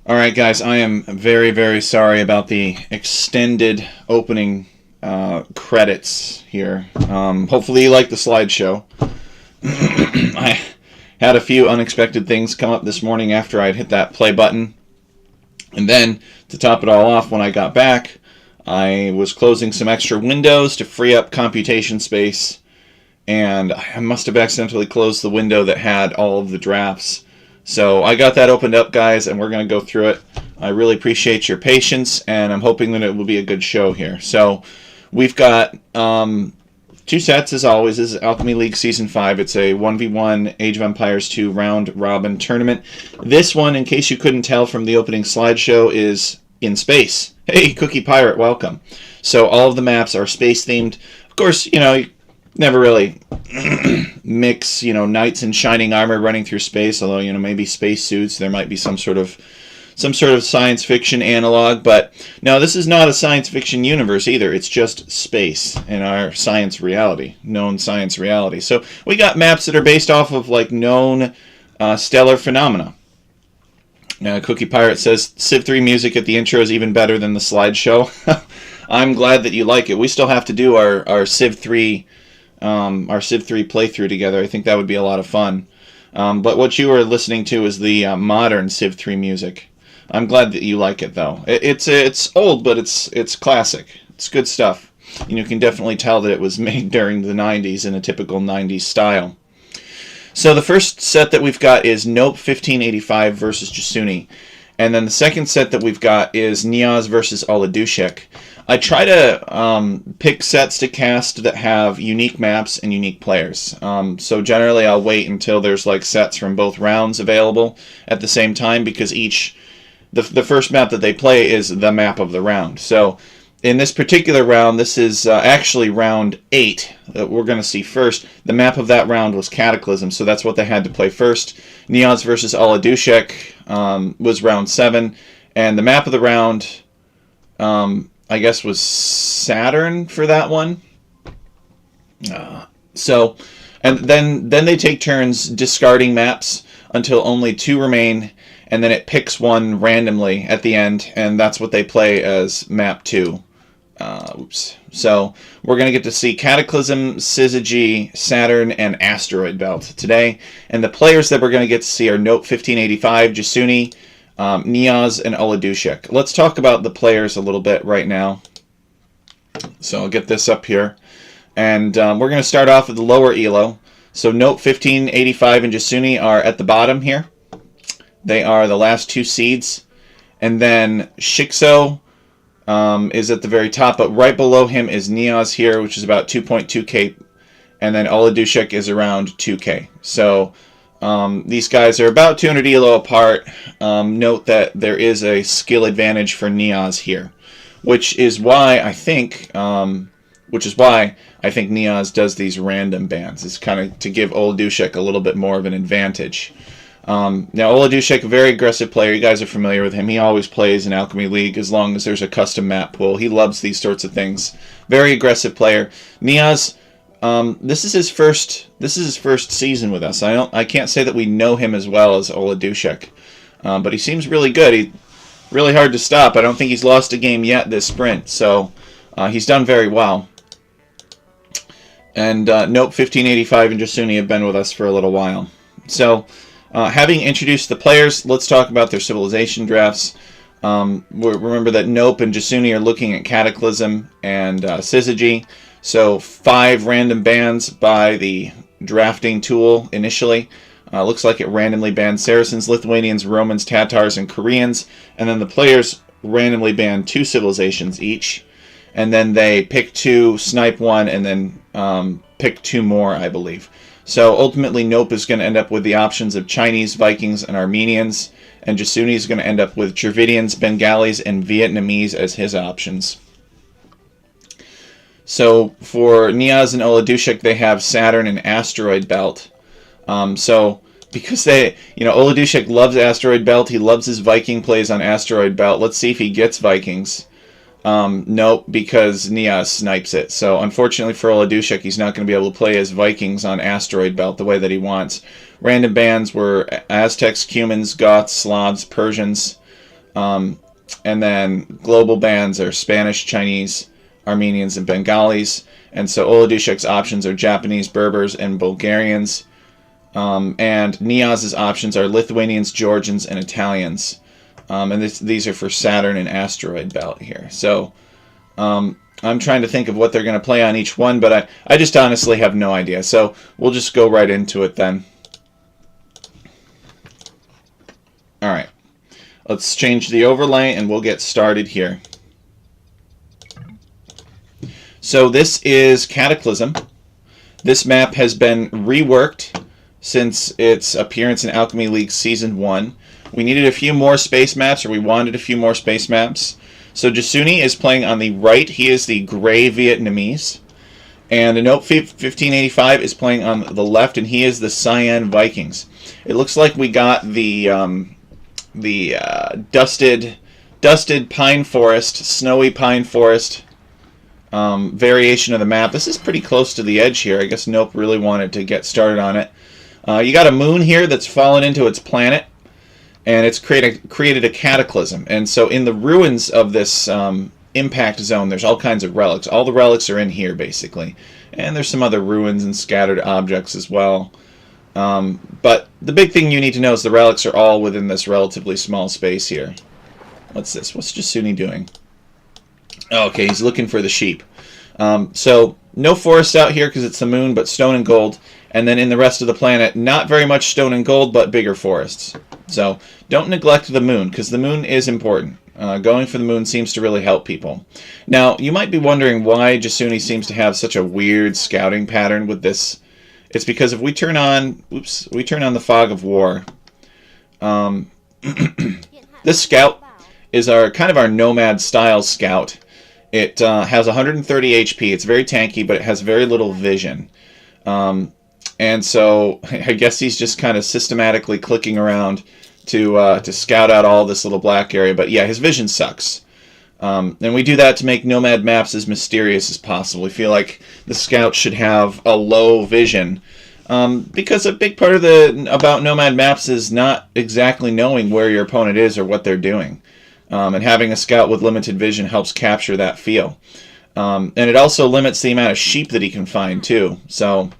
Alright guys, I am very, very sorry about the extended opening credits here. Hopefully you like the slideshow. I had a few unexpected things come up this morning after I'd hit that play button. And then, to top it all off, when I got back, I was closing some extra windows to free up computation space. And I must have accidentally closed the window that had all of the drafts. So I got that opened up, guys, and we're going to go through it. I really appreciate your patience, and I'm hoping that it will be a good show here. So we've got two sets, as always. This is Alchemy League Season 5. It's a 1v1 Age of Empires 2 round-robin tournament. This one, in case you couldn't tell from the opening slideshow, is in space. Hey, Cookie Pirate, welcome. So all of the maps are space-themed. Of course, you know, never really mix, knights in shining armor running through space, although, maybe spacesuits. There might be some sort of science fiction analog, but no, this is not a science fiction universe either. It's just space in our science reality, known science reality. So we got maps that are based off of known stellar phenomena. Cookie Pirate says Civ 3 music at the intro is even better than the slideshow. I'm glad that you like it. We still have to do our Civ 3 playthrough together. I think that would be a lot of fun. But what you are listening to is the modern Civ 3 music. I'm glad that you like it, though. It's old, but it's classic. It's good stuff. You can definitely tell that it was made during the 90s in a typical 90s style. So the first set that we've got is Nope 1585 versus Jasuni. And then the second set that we've got is Niaz versus Oladushek. I try to pick sets to cast that have unique maps and unique players. So generally I'll wait until there's sets from both rounds available at the same time, because the first map that they play is the map of the round. So in this particular round, this is actually round 8 that we're going to see first. The map of that round was Cataclysm, so that's what they had to play first. Niaz versus Oladushek was round 7, and the map of the round, I guess, was Saturn for that one. And then they take turns discarding maps until only 2 remain, and then it picks one randomly at the end, and that's what they play as map 2. So we're going to get to see Cataclysm, Syzygy, Saturn, and Asteroid Belt today. And the players that we're going to get to see are Nope 1585, Jasuni, Niaz, and Oladushek. Let's talk about the players a little bit right now. So I'll get this up here. And we're going to start off with the lower elo. So Nope 1585 and Jasuni are at the bottom here. They are the last 2 seeds. And then Shikso is at the very top, but right below him is Niaz here, which is about 2.2k, and then Oladushek is around 2k. So these guys are about 200 elo apart. Note that there is a skill advantage for Niaz here, which is why I think Niaz does these random bans. It's kind of to give Oladushek a little bit more of an advantage. Now, Oladushek, a very aggressive player. You guys are familiar with him. He always plays in Alchemy League as long as there's a custom map pool. He loves these sorts of things. Very aggressive player. Niaz, this is his first season with us. I can't say that we know him as well as Oladushek, but he seems really good. He's really hard to stop. I don't think he's lost a game yet this sprint, so he's done very well. And Nope 1585 and Jasuni have been with us for a little while. So having introduced the players, let's talk about their civilization drafts. Remember that Nope and Jasuni are looking at Cataclysm and Syzygy. So 5 random bans by the drafting tool initially. Looks like it randomly banned Saracens, Lithuanians, Romans, Tatars, and Koreans. And then the players randomly banned 2 civilizations each. And then they pick 2, snipe 1, and then pick 2 more, I believe. So ultimately, Nope is going to end up with the options of Chinese, Vikings, and Armenians, and Jasuni is going to end up with Dravidians, Bengalis, and Vietnamese as his options. So for Niaz and Oladushek, they have Saturn and Asteroid Belt. So because Oladushek loves Asteroid Belt, he loves his Viking plays on Asteroid Belt. Let's see if he gets Vikings. Nope, because Niaz snipes it. So unfortunately for Oladushek, he's not going to be able to play as Vikings on Asteroid Belt the way that he wants. Random bans were Aztecs, Cumans, Goths, Slavs, Persians, And then global bans are Spanish, Chinese, Armenians, and Bengalis. And so Oladushek's options are Japanese, Berbers, and Bulgarians. And Niaz's options are Lithuanians, Georgians, and Italians. And these are for Saturn and asteroid belt here. So I'm trying to think of what they're going to play on each one, but I just honestly have no idea. So we'll just go right into it then. All right. Let's change the overlay and we'll get started here. So this is Cataclysm. This map has been reworked since its appearance in Alchemy League Season 1. We needed a few more space maps, or we wanted a few more space maps. So Jasuni is playing on the right. He is the gray Vietnamese. And Nope 1585 is playing on the left, and he is the Cyan Vikings. It looks like we got the dusted pine forest, snowy pine forest variation of the map. This is pretty close to the edge here. I guess Nope really wanted to get started on it. You got a moon here that's fallen into its planet, and it's created a cataclysm. And so in the ruins of this impact zone, there's all kinds of relics. All the relics are in here, basically. And there's some other ruins and scattered objects as well. But the big thing you need to know is the relics are all within this relatively small space here. What's this? What's Jasuni doing? Oh, okay, he's looking for the sheep. So no forest out here because it's the moon, but stone and gold. And then in the rest of the planet, not very much stone and gold, but bigger forests. So don't neglect the moon, because the moon is important. Going for the moon seems to really help people. Now, you might be wondering why Jasuni seems to have such a weird scouting pattern with this. It's because if we turn on, the Fog of War, this scout is our nomad style scout. It has 130 HP. It's very tanky, but it has very little vision. And so I guess he's just kind of systematically clicking around to scout out all this little black area. But yeah, his vision sucks. And we do that to make nomad maps as mysterious as possible. We feel like the scout should have a low vision. Because a big part of about nomad maps is not exactly knowing where your opponent is or what they're doing. And having a scout with limited vision helps capture that feel. And it also limits the amount of sheep that he can find too. So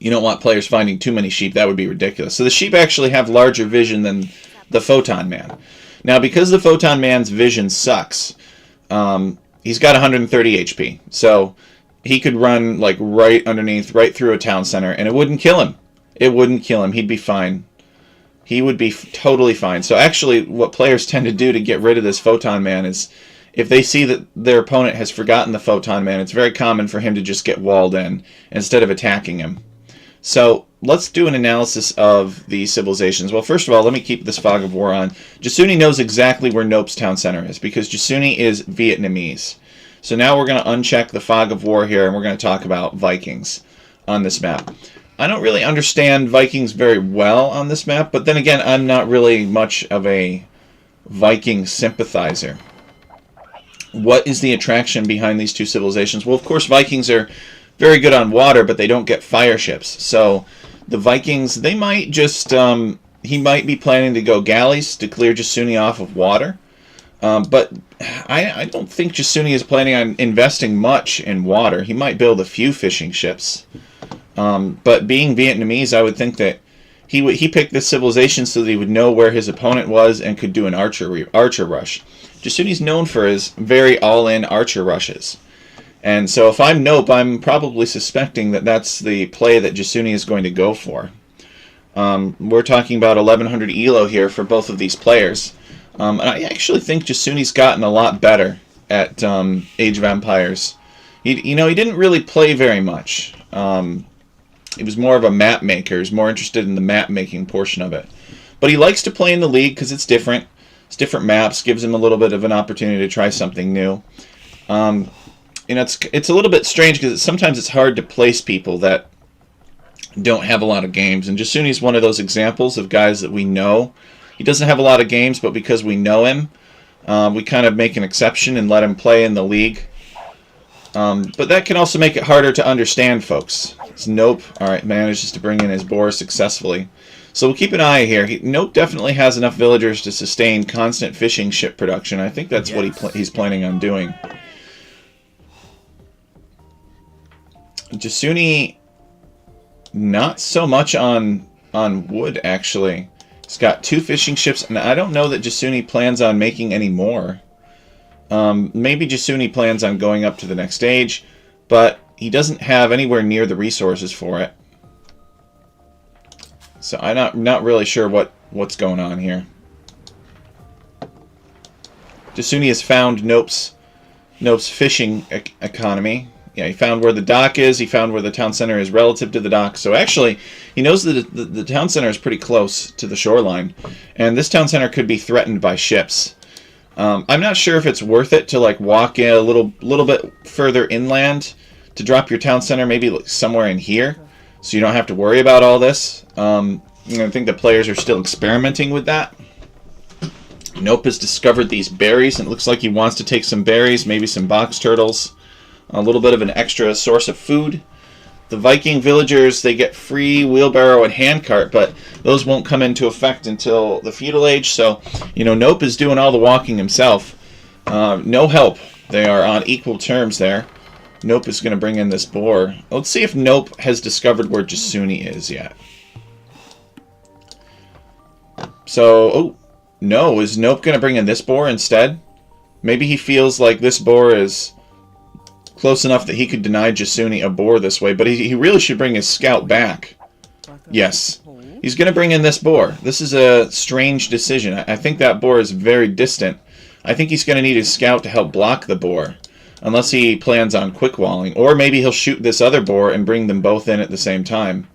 you don't want players finding too many sheep. That would be ridiculous. So the sheep actually have larger vision than the Photon Man. Now, because the Photon Man's vision sucks, he's got 130 HP. So he could run like right through a town center, and it wouldn't kill him. It wouldn't kill him. He'd be fine. He would be totally fine. So actually, what players tend to do to get rid of this Photon Man is, if they see that their opponent has forgotten the Photon Man, it's very common for him to just get walled in instead of attacking him. So let's do an analysis of the civilizations. Well, first of all, let me keep this Fog of War on. Jasuni knows exactly where Nope's town center is, because Jasuni is Vietnamese. So now we're going to uncheck the Fog of War here, and we're going to talk about Vikings on this map. I don't really understand Vikings very well on this map, but then again, I'm not really much of a Viking sympathizer. What is the attraction behind these two civilizations? Well, of course, Vikings are very good on water, but they don't get fire ships. So the Vikings, they might just, he might be planning to go galleys to clear Jasuni off of water. But I don't think Jasuni is planning on investing much in water. He might build a few fishing ships. But being Vietnamese, I would think that he picked this civilization so that he would know where his opponent was and could do an archer rush. Jasuni's known for his very all-in archer rushes. And so if I'm Nope, I'm probably suspecting that that's the play that Jasuni is going to go for. We're talking about 1100 ELO here for both of these players. And I actually think Jasuni's gotten a lot better at Age of Empires. He didn't really play very much. He was more of a map maker. He's more interested in the map making portion of it. But he likes to play in the league because it's different. It's different maps, gives him a little bit of an opportunity to try something new. It's a little bit strange because sometimes it's hard to place people that don't have a lot of games. And Jasuni's one of those examples of guys that we know. He doesn't have a lot of games, but because we know him, we kind of make an exception and let him play in the league. But that can also make it harder to understand, folks. It's Nope, alright, manages to bring in his boar successfully. So we'll keep an eye here. Nope definitely has enough villagers to sustain constant fishing ship production. I think that's what he's planning on doing. Jasuni, not so much on wood, actually. He's got 2 fishing ships, and I don't know that Jasuni plans on making any more. Maybe Jasuni plans on going up to the next stage, but he doesn't have anywhere near the resources for it. So I'm not really sure what's going on here. Jasuni has found Nope's fishing economy. Yeah, he found where the dock is. He found where the town center is relative to the dock. So actually, he knows that the town center is pretty close to the shoreline, and this town center could be threatened by ships. I'm not sure if it's worth it to like walk in a little bit further inland to drop your town center, maybe like somewhere in here, so you don't have to worry about all this. I think the players are still experimenting with that. Nope has discovered these berries, and it looks like he wants to take some berries, maybe some box turtles, a little bit of an extra source of food. The Viking villagers, they get free wheelbarrow and handcart, but those won't come into effect until the feudal age, so, Nope is doing all the walking himself. No help. They are on equal terms there. Nope is going to bring in this boar. Let's see if Nope has discovered where Jasuni is yet. So, oh, no. Is Nope going to bring in this boar instead? Maybe he feels like this boar is close enough that he could deny Jasuni a boar this way, but he really should bring his scout back. Yes. He's going to bring in this boar. This is a strange decision. I think that boar is very distant. I think he's going to need his scout to help block the boar, unless he plans on quick-walling. Or maybe he'll shoot this other boar and bring them both in at the same time.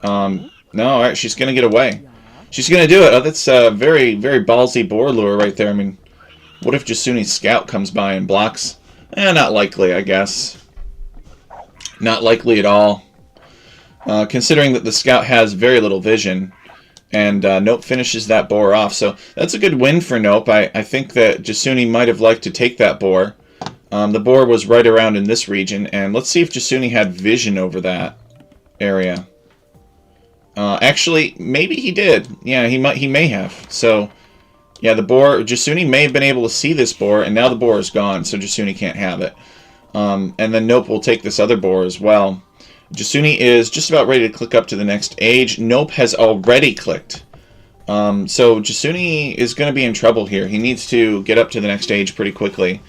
No, alright, she's going to get away. She's going to do it. Oh, that's a very, very ballsy boar lure right there. I mean, what if Jasuni's scout comes by and blocks? Not likely, I guess. Not likely at all. Considering that the scout has very little vision. And Nope finishes that boar off. So that's a good win for Nope. I think that Jasuni might have liked to take that boar. The boar was right around in this region. And let's see if Jasuni had vision over that area. Actually, maybe he did. Yeah, he may have. So, yeah, the boar, Jasuni may have been able to see this boar, and now the boar is gone, so Jasuni can't have it. And then Nope will take this other boar as well. Jasuni is just about ready to click up to the next age. Nope has already clicked. So Jasuni is going to be in trouble here. He needs to get up to the next age pretty quickly.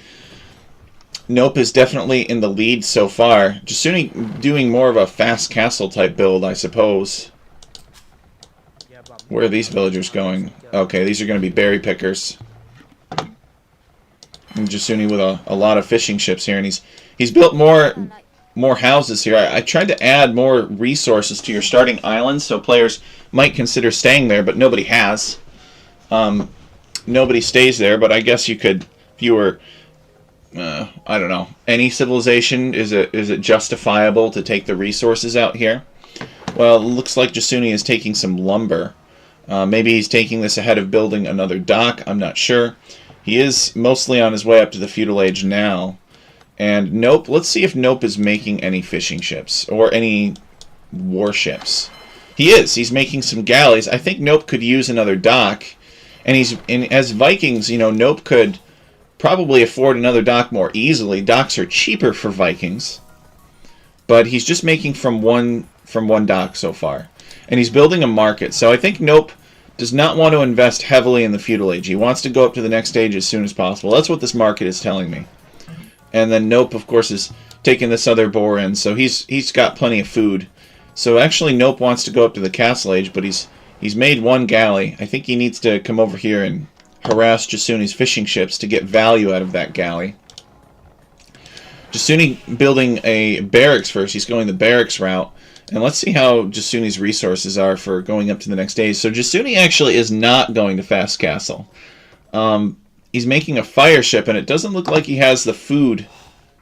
Nope is definitely in the lead so far. Jasuni doing more of a fast castle type build, I suppose. Where are these villagers going? Okay, these are going to be berry pickers. And Jasuni with a lot of fishing ships here, and he's built more houses here. I tried to add more resources to your starting island, so players might consider staying there, but nobody has. Nobody stays there, but I guess you could, if you were, I don't know, any civilization, is it justifiable to take the resources out here? Well, it looks like Jasuni is taking some lumber. Maybe he's taking this ahead of building another dock. I'm not sure. He is mostly on his way up to the feudal age now. And Nope, let's see if Nope is making any fishing ships or any warships. He is. He's making some galleys. I think Nope could use another dock. And as Vikings, Nope could probably afford another dock more easily. Docks are cheaper for Vikings. But he's just making from one dock so far. And he's building a market. So I think Nope does not want to invest heavily in the feudal age. He wants to go up to the next stage as soon as possible. That's what this market is telling me. And then Nope, of course, is taking this other boar in. So he's got plenty of food. So actually Nope wants to go up to the castle age, but he's made one galley. I think he needs to come over here and harass Jasuni's fishing ships to get value out of that galley. Jasuni building a barracks first. He's going the barracks route. And let's see how Jasuni's resources are for going up to the next stage. So Jasuni actually is not going to Fast Castle. He's making a fire ship, and it doesn't look like he has the food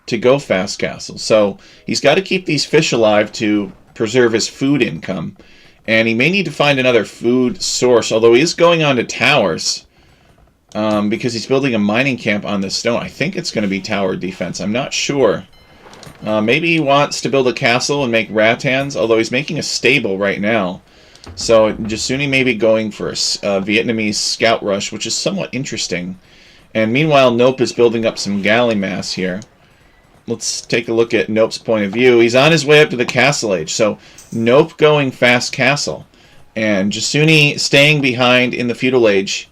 to go Fast Castle. So he's got to keep these fish alive to preserve his food income. And he may need to find another food source, although he is going on to towers. because he's building a mining camp on this stone. I think it's going to be tower defense. I'm not sure. Maybe he wants to build a castle and make rattans, although he's making a stable right now. So Jasuni may be going for a Vietnamese scout rush, which is somewhat interesting. And meanwhile, Nope is building up some galley mass here. Let's take a look at Nope's point of view. He's on his way up to the castle age. So Nope going fast castle. And Jasuni staying behind in the feudal age.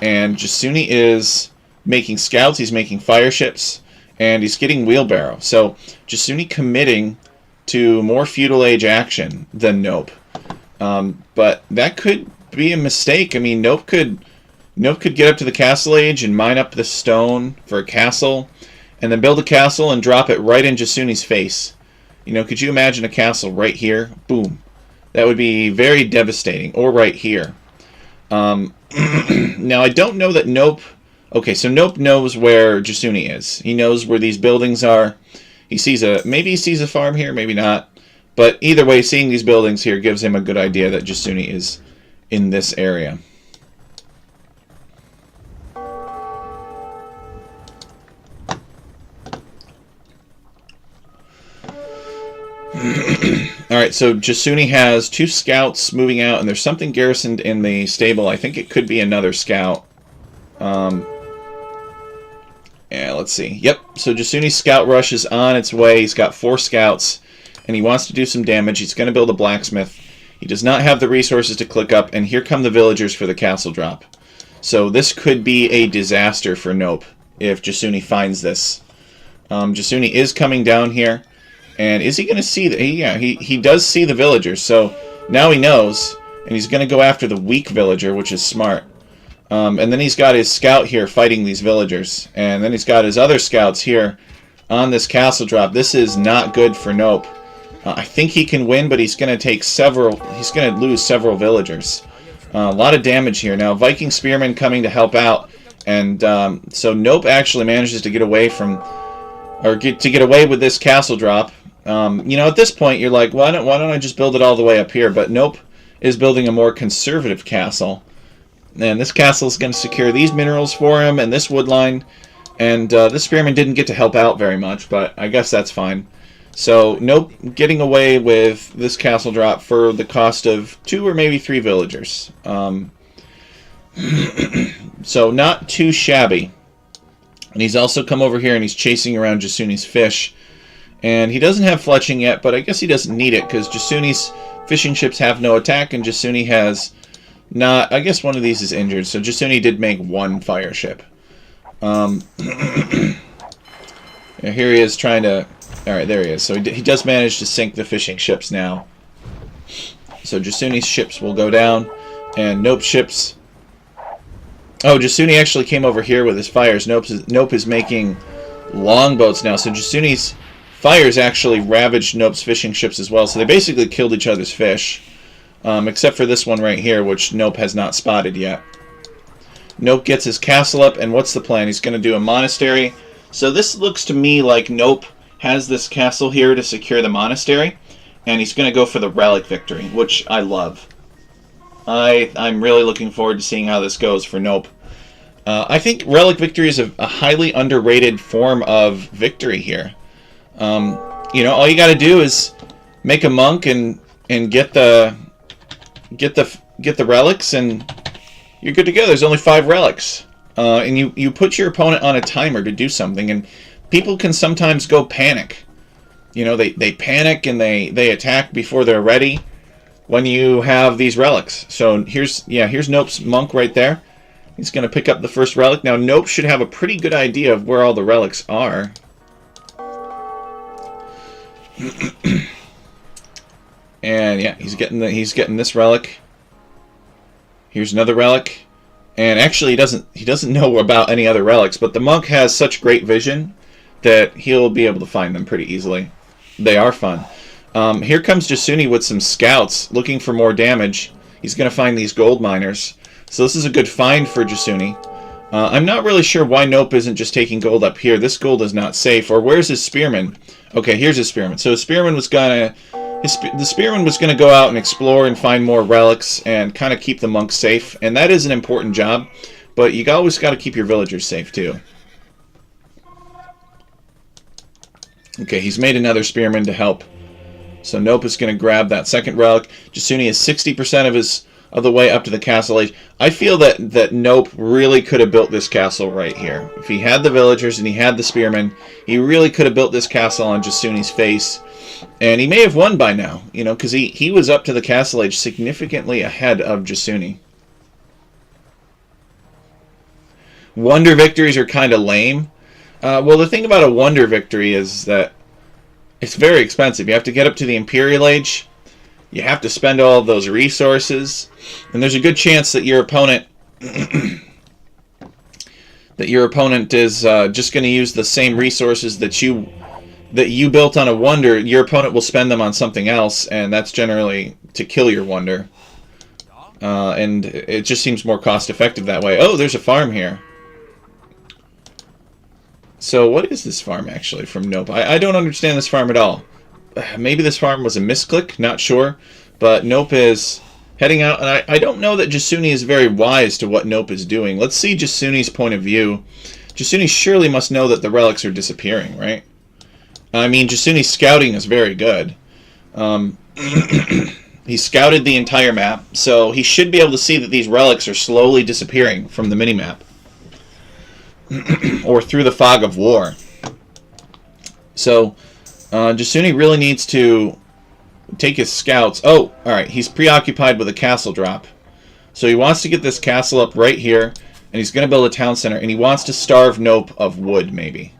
And Jasuni is making scouts. He's making fire ships. And he's getting wheelbarrow. So Jasuni committing to more feudal age action than Nope. But that could be a mistake. I mean, Nope could get up to the castle age and mine up the stone for a castle, and then build a castle and drop it right in Jasuni's face. You know, could you imagine a castle right here? Boom. That would be very devastating. Or right here. Now, I don't know that Nope... Okay, so Nope knows where Jasuni is. He knows where these buildings are. He sees a... Maybe he sees a farm here, maybe not. But either way, seeing these buildings here gives him a good idea that Jasuni is in this area. Alright, so Jasuni has 2 scouts moving out, and there's something garrisoned in the stable. I think it could be another scout. Yeah, let's see. Yep, so Jasuni's scout rush is on its way. He's got 4 scouts, and he wants to do some damage. He's going to build a blacksmith. He does not have the resources to click up, and here come the villagers for the castle drop. So this could be a disaster for Nope if Jasuni finds this. Jasuni is coming down here. And is he going to see the... Yeah, he does see the villagers. So now he knows. And he's going to go after the weak villager, which is smart. And then he's got his scout here fighting these villagers. And then he's got his other scouts here on this castle drop. This is not good for Nope. I think he can win, but he's going to take several... He's going to lose several villagers. A lot of damage here. Now, Viking Spearmen coming to help out. And so Nope actually manages to get away from... Or get away with this castle drop. You know, at this point, you're like, why don't I just build it all the way up here? But Nope is building a more conservative castle. And this castle is going to secure these minerals for him and this wood line. And this spearman didn't get to help out very much, but I guess that's fine. So Nope getting away with this castle drop for the cost of 2 or maybe 3 villagers. So not too shabby. And he's also come over here and he's chasing around Jasuni's fish. And he doesn't have fletching yet, but I guess he doesn't need it because Jasuni's fishing ships have no attack and Jasuni has not... I guess one of these is injured, so Jasuni did make 1 fire ship. Here he is trying to... Alright, there he is. So he does manage to sink the fishing ships now. So Jasuni's ships will go down, and Nope's ships... Oh, Jasuni actually came over here with his fires. Nope is making longboats now, so Jasuni's fires actually ravaged Nope's fishing ships as well, so they basically killed each other's fish. Except for this one right here, which Nope has not spotted yet. Nope gets his castle up, and what's the plan? He's going to do a monastery. So this looks to me like Nope has this castle here to secure the monastery, and he's going to go for the relic victory, which I love. I'm really looking forward to seeing how this goes for Nope. I think relic victory is a highly underrated form of victory here. You know, all you got to do is make a monk and get the relics, and you're good to go. There's only 5 relics, and you put your opponent on a timer to do something, and people can sometimes go panic. You know, they panic and they attack before they're ready when you have these relics. So here's Nope's monk right there. He's going to pick up the first relic. Now Nope should have a pretty good idea of where all the relics are. And yeah, he's getting this relic. Here's another relic. And actually he doesn't know about any other relics, but the monk has such great vision that he'll be able to find them pretty easily. They are fun. Here comes Jasuni with some scouts looking for more damage. He's going to find these gold miners. So this is a good find for Jasuni. I'm not really sure why Nope isn't just taking gold up here. This gold is not safe. Or where's his spearman? Okay, here's his spearman. So his spearman was gonna... The spearman was going to go out and explore and find more relics and kind of keep the monks safe. And that is an important job. but you always got to keep your villagers safe too. Okay, he's made another spearman to help. So Nope is going to grab that second relic. Jasuni is 60% of the way up to the castle age. I feel that Nope really could have built this castle right here. If he had the villagers and he had the spearmen, he really could have built this castle on Jasuni's face. And he may have won by now, you know, because he was up to the castle age significantly ahead of Jasuni. Wonder victories are kind of lame. Well, the thing about a wonder victory is that it's very expensive. You have to get up to the Imperial Age. You have to spend all of those resources. And there's a good chance that your opponent is just going to use the same resources that you built on a wonder. Your opponent will spend them on something else, and that's generally to kill your wonder. And it just seems more cost effective that way. Oh, there's a farm here. So what is this farm actually from Nope? I don't understand this farm at all. Maybe this farm was a misclick, not sure. But Nope is heading out, and I don't know that Jasuni is very wise to what Nope is doing. Let's see Jasuni's point of view. Jasuni surely must know that the relics are disappearing, right? I mean, Jasuni's scouting is very good. He scouted the entire map, so he should be able to see that these relics are slowly disappearing from the minimap. Or through the fog of war. So, Jasuni really needs to take his scouts. Oh, alright, he's preoccupied with a castle drop. So he wants to get this castle up right here, and he's going to build a town center, and he wants to starve Nope of wood, maybe.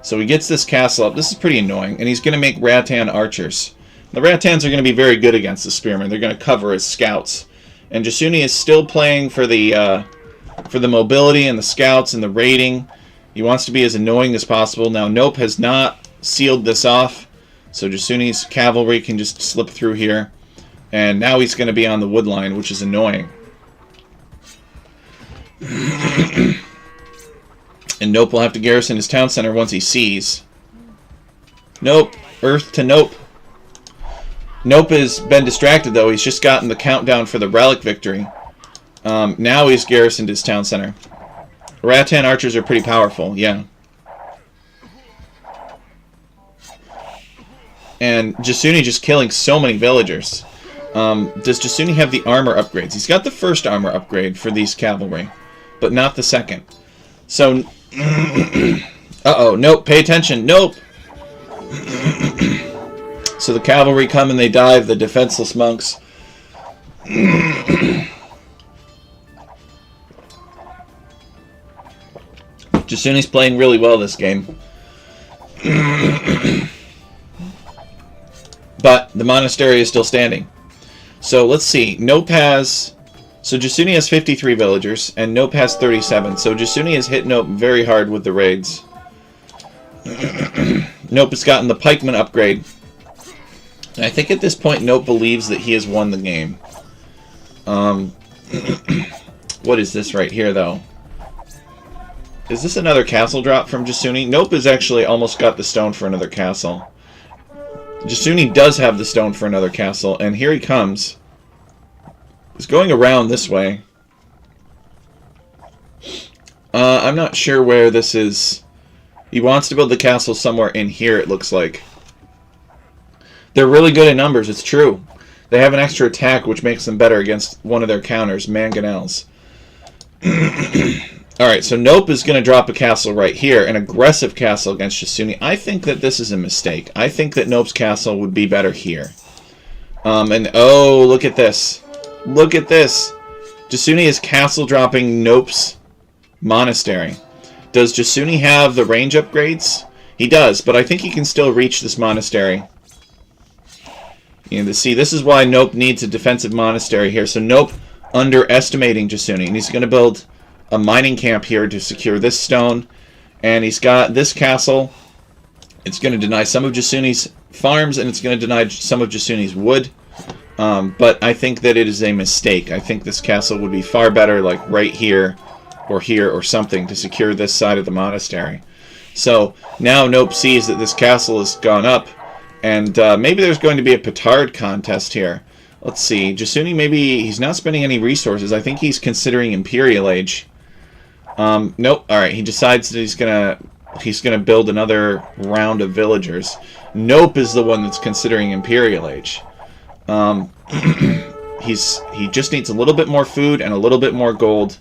So he gets this castle up. This is pretty annoying, and he's going to make Rattan archers. The Rattans are going to be very good against the spearmen. They're going to cover as scouts. And Jasuni is still playing for the mobility and the scouts and the raiding. He wants to be as annoying as possible. Now, Nope has not sealed this off, so Jasuni's cavalry can just slip through here. And now he's going to be on the wood line, which is annoying. And Nope will have to garrison his town center once he sees. Nope. Earth to Nope. Nope has been distracted, though. He's just gotten the countdown for the relic victory. Now he's garrisoned his town center. Rattan archers are pretty powerful, yeah. And Jasuni just killing so many villagers. Does Jasuni have the armor upgrades? He's got the first armor upgrade for these cavalry, but not the second. So, uh-oh, Nope, pay attention, Nope! So the cavalry come and they dive the defenseless monks. Jasuni's playing really well this game. But the monastery is still standing. So let's see. Nope has... So Jasuni has 53 villagers, and Nope has 37. So Jasuni has hit Nope very hard with the raids. Nope has gotten the pikeman upgrade. And I think at this point Nope believes that he has won the game. What is this right here, though? Is this another castle drop from Jasuni? Nope has actually almost got the stone for another castle. Jasuni does have the stone for another castle, and here he comes. He's going around this way. I'm not sure where this is. He wants to build the castle somewhere in here, it looks like. They're really good in numbers, it's true. They have an extra attack, which makes them better against one of their counters, mangonels. Alright, so Nope is going to drop a castle right here, an aggressive castle against Jasuni. I think that this is a mistake. I think that Nope's castle would be better here. And oh, look at this. Look at this. Jasuni is castle dropping Nope's monastery. Does Jasuni have the range upgrades? He does, but I think he can still reach this monastery. And see, this is why Nope needs a defensive monastery here. So Nope underestimating Jasuni, and he's going to build a mining camp here to secure this stone, and he's got this castle. It's going to deny some of Jasuni's farms, and it's going to deny some of Jasuni's wood, but I think that it is a mistake. I think this castle would be far better like right here or something to secure this side of the monastery. So now Nope sees that this castle has gone up, and maybe there's going to be a petard contest here. Let's see. Jasuni, maybe he's not spending any resources. I think he's considering Imperial Age. Nope. All right. He decides that he's gonna build another round of villagers. Nope is the one that's considering Imperial Age. He just needs a little bit more food and a little bit more gold,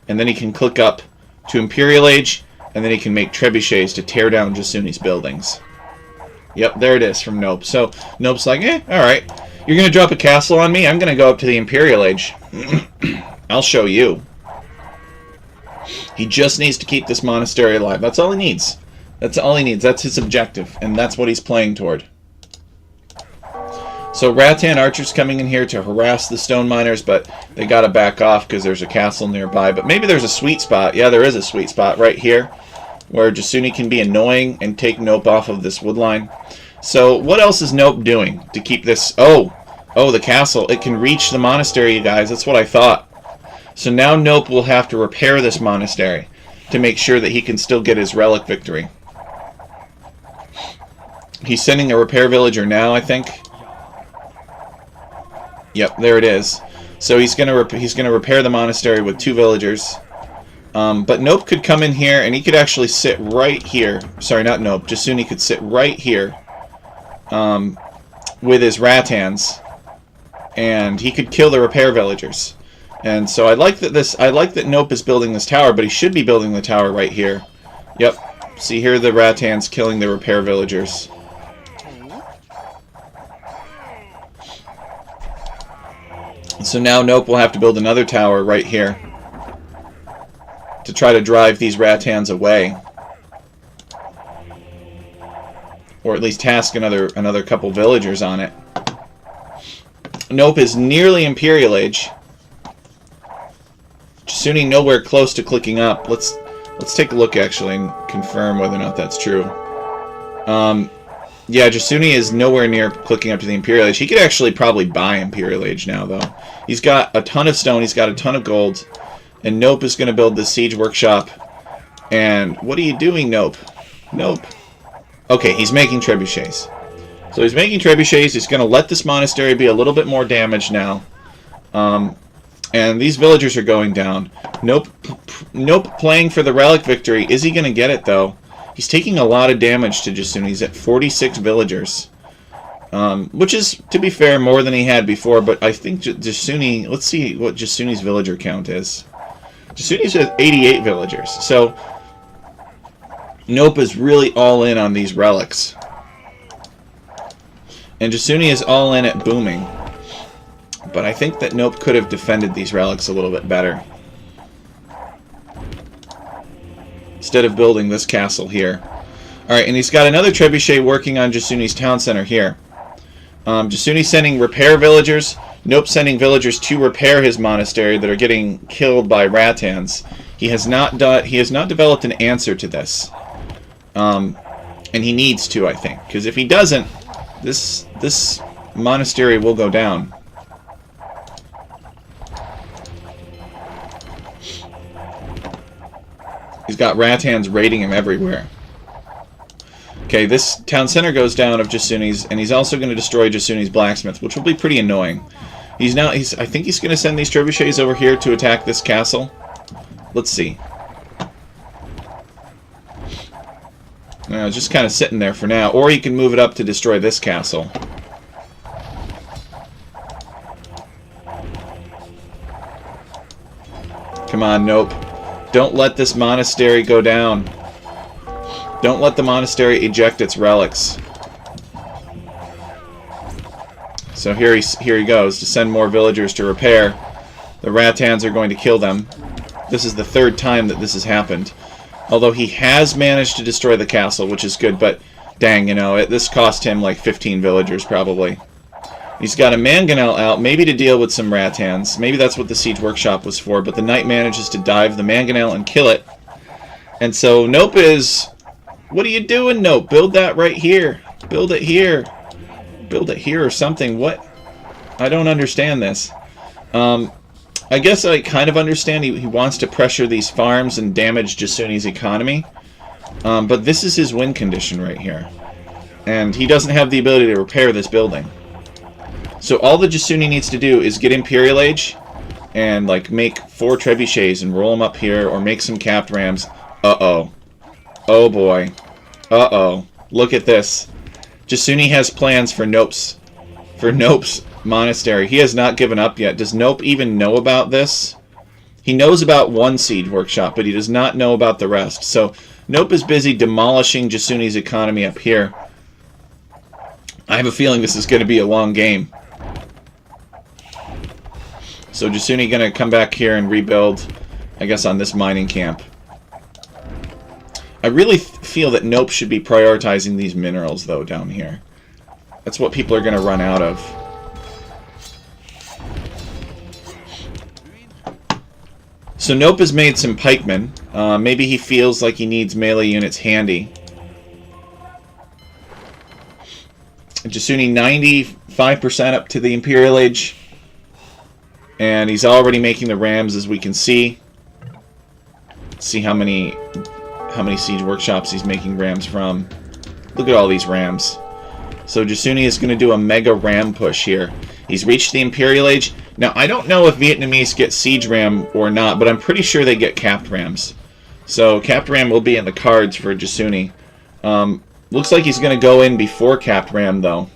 and then he can click up to Imperial Age, and then he can make trebuchets to tear down Jasuni's buildings. Yep, there it is from Nope. So Nope's like, alright. You're going to drop a castle on me? I'm going to go up to the Imperial Age. I'll show you. He just needs to keep this monastery alive. That's all he needs. That's all he needs. That's his objective, and that's what he's playing toward. So Rattan archers coming in here to harass the stone miners, but they got to back off because there's a castle nearby. But maybe there's a sweet spot. Yeah, there is a sweet spot right here where Jasuni can be annoying and take Nope off of this wood line. So what else is Nope doing to keep this... Oh, the castle. It can reach the monastery, you guys. That's what I thought. So now Nope will have to repair this monastery to make sure that he can still get his relic victory. He's sending a repair villager now, I think. Yep, there it is. So he's gonna repair the monastery with 2 villagers. But Nope could come in here, and he could actually sit right here. Sorry, not Nope. Jasuni could sit right here with his Rattans, and he could kill the repair villagers. And so I like that Nope is building this tower, but he should be building the tower right here. Yep. See here the Rattans killing the repair villagers. So now Nope will have to build another tower right here to try to drive these Rattans away. Or at least task another couple villagers on it. Nope is nearly Imperial Age. Jasuni nowhere close to clicking up. Let's take a look actually and confirm whether or not that's true. Yeah, Jasuni is nowhere near clicking up to the Imperial Age. He could actually probably buy Imperial Age now, though. He's got a ton of stone, he's got a ton of gold, and Nope is going to build this siege workshop. And what are you doing, Nope? Nope. Okay, he's making trebuchets. So he's making trebuchets, he's going to let this monastery be a little bit more damaged now. And these villagers are going down. Nope playing for the relic victory. Is he going to get it, though? He's taking a lot of damage to Jasuni. He's at 46 villagers. Which is, to be fair, more than he had before. But I think Jasuni... Let's see what Jasuni's villager count is. Jasuni's at 88 villagers. So, Nope is really all in on these relics. And Jasuni is all in at booming. But I think that Nope could have defended these relics a little bit better. Instead of building this castle here. Alright, and he's got another trebuchet working on Jasuni's town center here. Jasuni sending repair villagers. Nope sending villagers to repair his monastery that are getting killed by Rattans. He has not developed an answer to this. And he needs to, I think. Because if he doesn't, this monastery will go down. He's got Rattans raiding him everywhere. Okay, this town center goes down of Jasuni's, and he's also going to destroy Jasuni's blacksmith, which will be pretty annoying. I think he's going to send these trebuchets over here to attack this castle. Let's see. Just kind of sitting there for now. Or he can move it up to destroy this castle. Come on, Nope. Don't let this monastery go down. Don't let the monastery eject its relics. So here he goes to send more villagers to repair. The Rattans are going to kill them. This is the 3rd time that this has happened. Although he has managed to destroy the castle, which is good, but dang, this cost him like 15 villagers probably. He's got a mangonel out, maybe to deal with some Rattans. Maybe that's what the siege workshop was for, but the knight manages to dive the mangonel and kill it. And so Nope is... What are you doing, Nope? Build that right here. Build it here. Build it here or something. What? I don't understand this. I guess I kind of understand he wants to pressure these farms and damage Jasuni's economy. But this is his win condition right here. And he doesn't have the ability to repair this building. So all the Jasuni needs to do is get Imperial Age and like make 4 trebuchets and roll them up here, or make some capped rams. Uh-oh. Oh boy. Uh-oh. Look at this. Jasuni has plans for Nope's monastery. He has not given up yet. Does Nope even know about this? He knows about one siege workshop, but he does not know about the rest. So Nope is busy demolishing Jasuni's economy up here. I have a feeling this is going to be a long game. So Jasuni going to come back here and rebuild, I guess, on this mining camp. I really feel that Nope should be prioritizing these minerals, though, down here. That's what people are going to run out of. So Nope has made some pikemen. Maybe he feels like he needs melee units handy. Jasuni 95% up to the Imperial Age. And he's already making the rams, as we can see. Let's see how many siege workshops he's making rams from. Look at all these rams. So Jasuni is going to do a mega ram push here. He's reached the Imperial Age. Now, I don't know if Vietnamese get siege ram or not, but I'm pretty sure they get capped rams. So capped ram will be in the cards for Jasuni. Looks like he's going to go in before capped ram, though.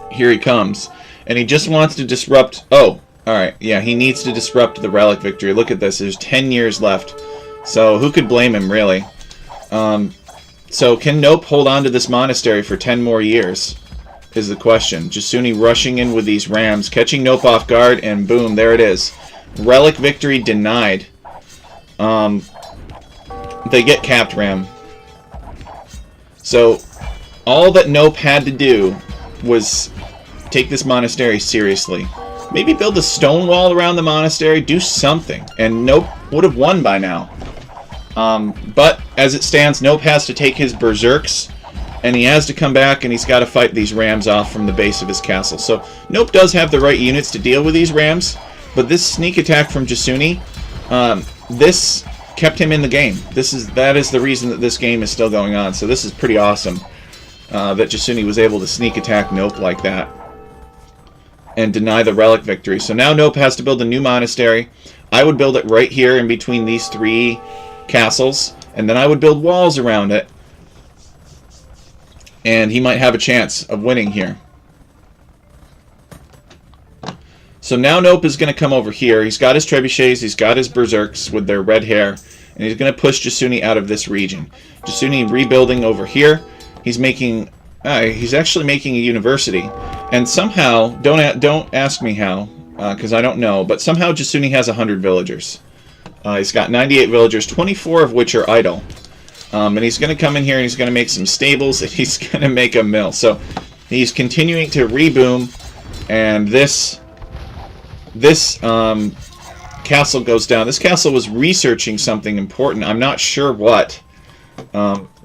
Here he comes. And he just wants to disrupt... Oh, alright. Yeah, he needs to disrupt the relic victory. Look at this. There's 10 years left. So who could blame him, really? So can Nope hold on to this monastery for 10 more years? Is the question. Jasuni rushing in with these rams, catching Nope off guard, and boom, there it is. Relic victory denied. They get capped ram. So all that Nope had to do was take this monastery seriously. Maybe build a stone wall around the monastery, do something, and Nope would have won by now. But as it stands, Nope has to take his berserks, and he has to come back, and he's got to fight these rams off from the base of his castle. So Nope does have the right units to deal with these rams, but this sneak attack from Jasuni, this kept him in the game. That is the reason that this game is still going on. So this is pretty awesome that Jasuni was able to sneak attack Nope like that and deny the relic victory. So now Nope has to build a new monastery. I would build it right here in between these 3 castles, and then I would build walls around it, and he might have a chance of winning here. So now Nope is going to come over here. He's got his trebuchets, he's got his berserks with their red hair, and he's going to push Jasuni out of this region. Jasuni rebuilding over here. He's actually making a university, and somehow, don't ask me how, because I don't know, but somehow Jasuni has 100 villagers. He's got 98 villagers, 24 of which are idle. And he's going to come in here and he's going to make some stables, and he's going to make a mill. So he's continuing to reboom, and this castle goes down. This castle was researching something important. I'm not sure what.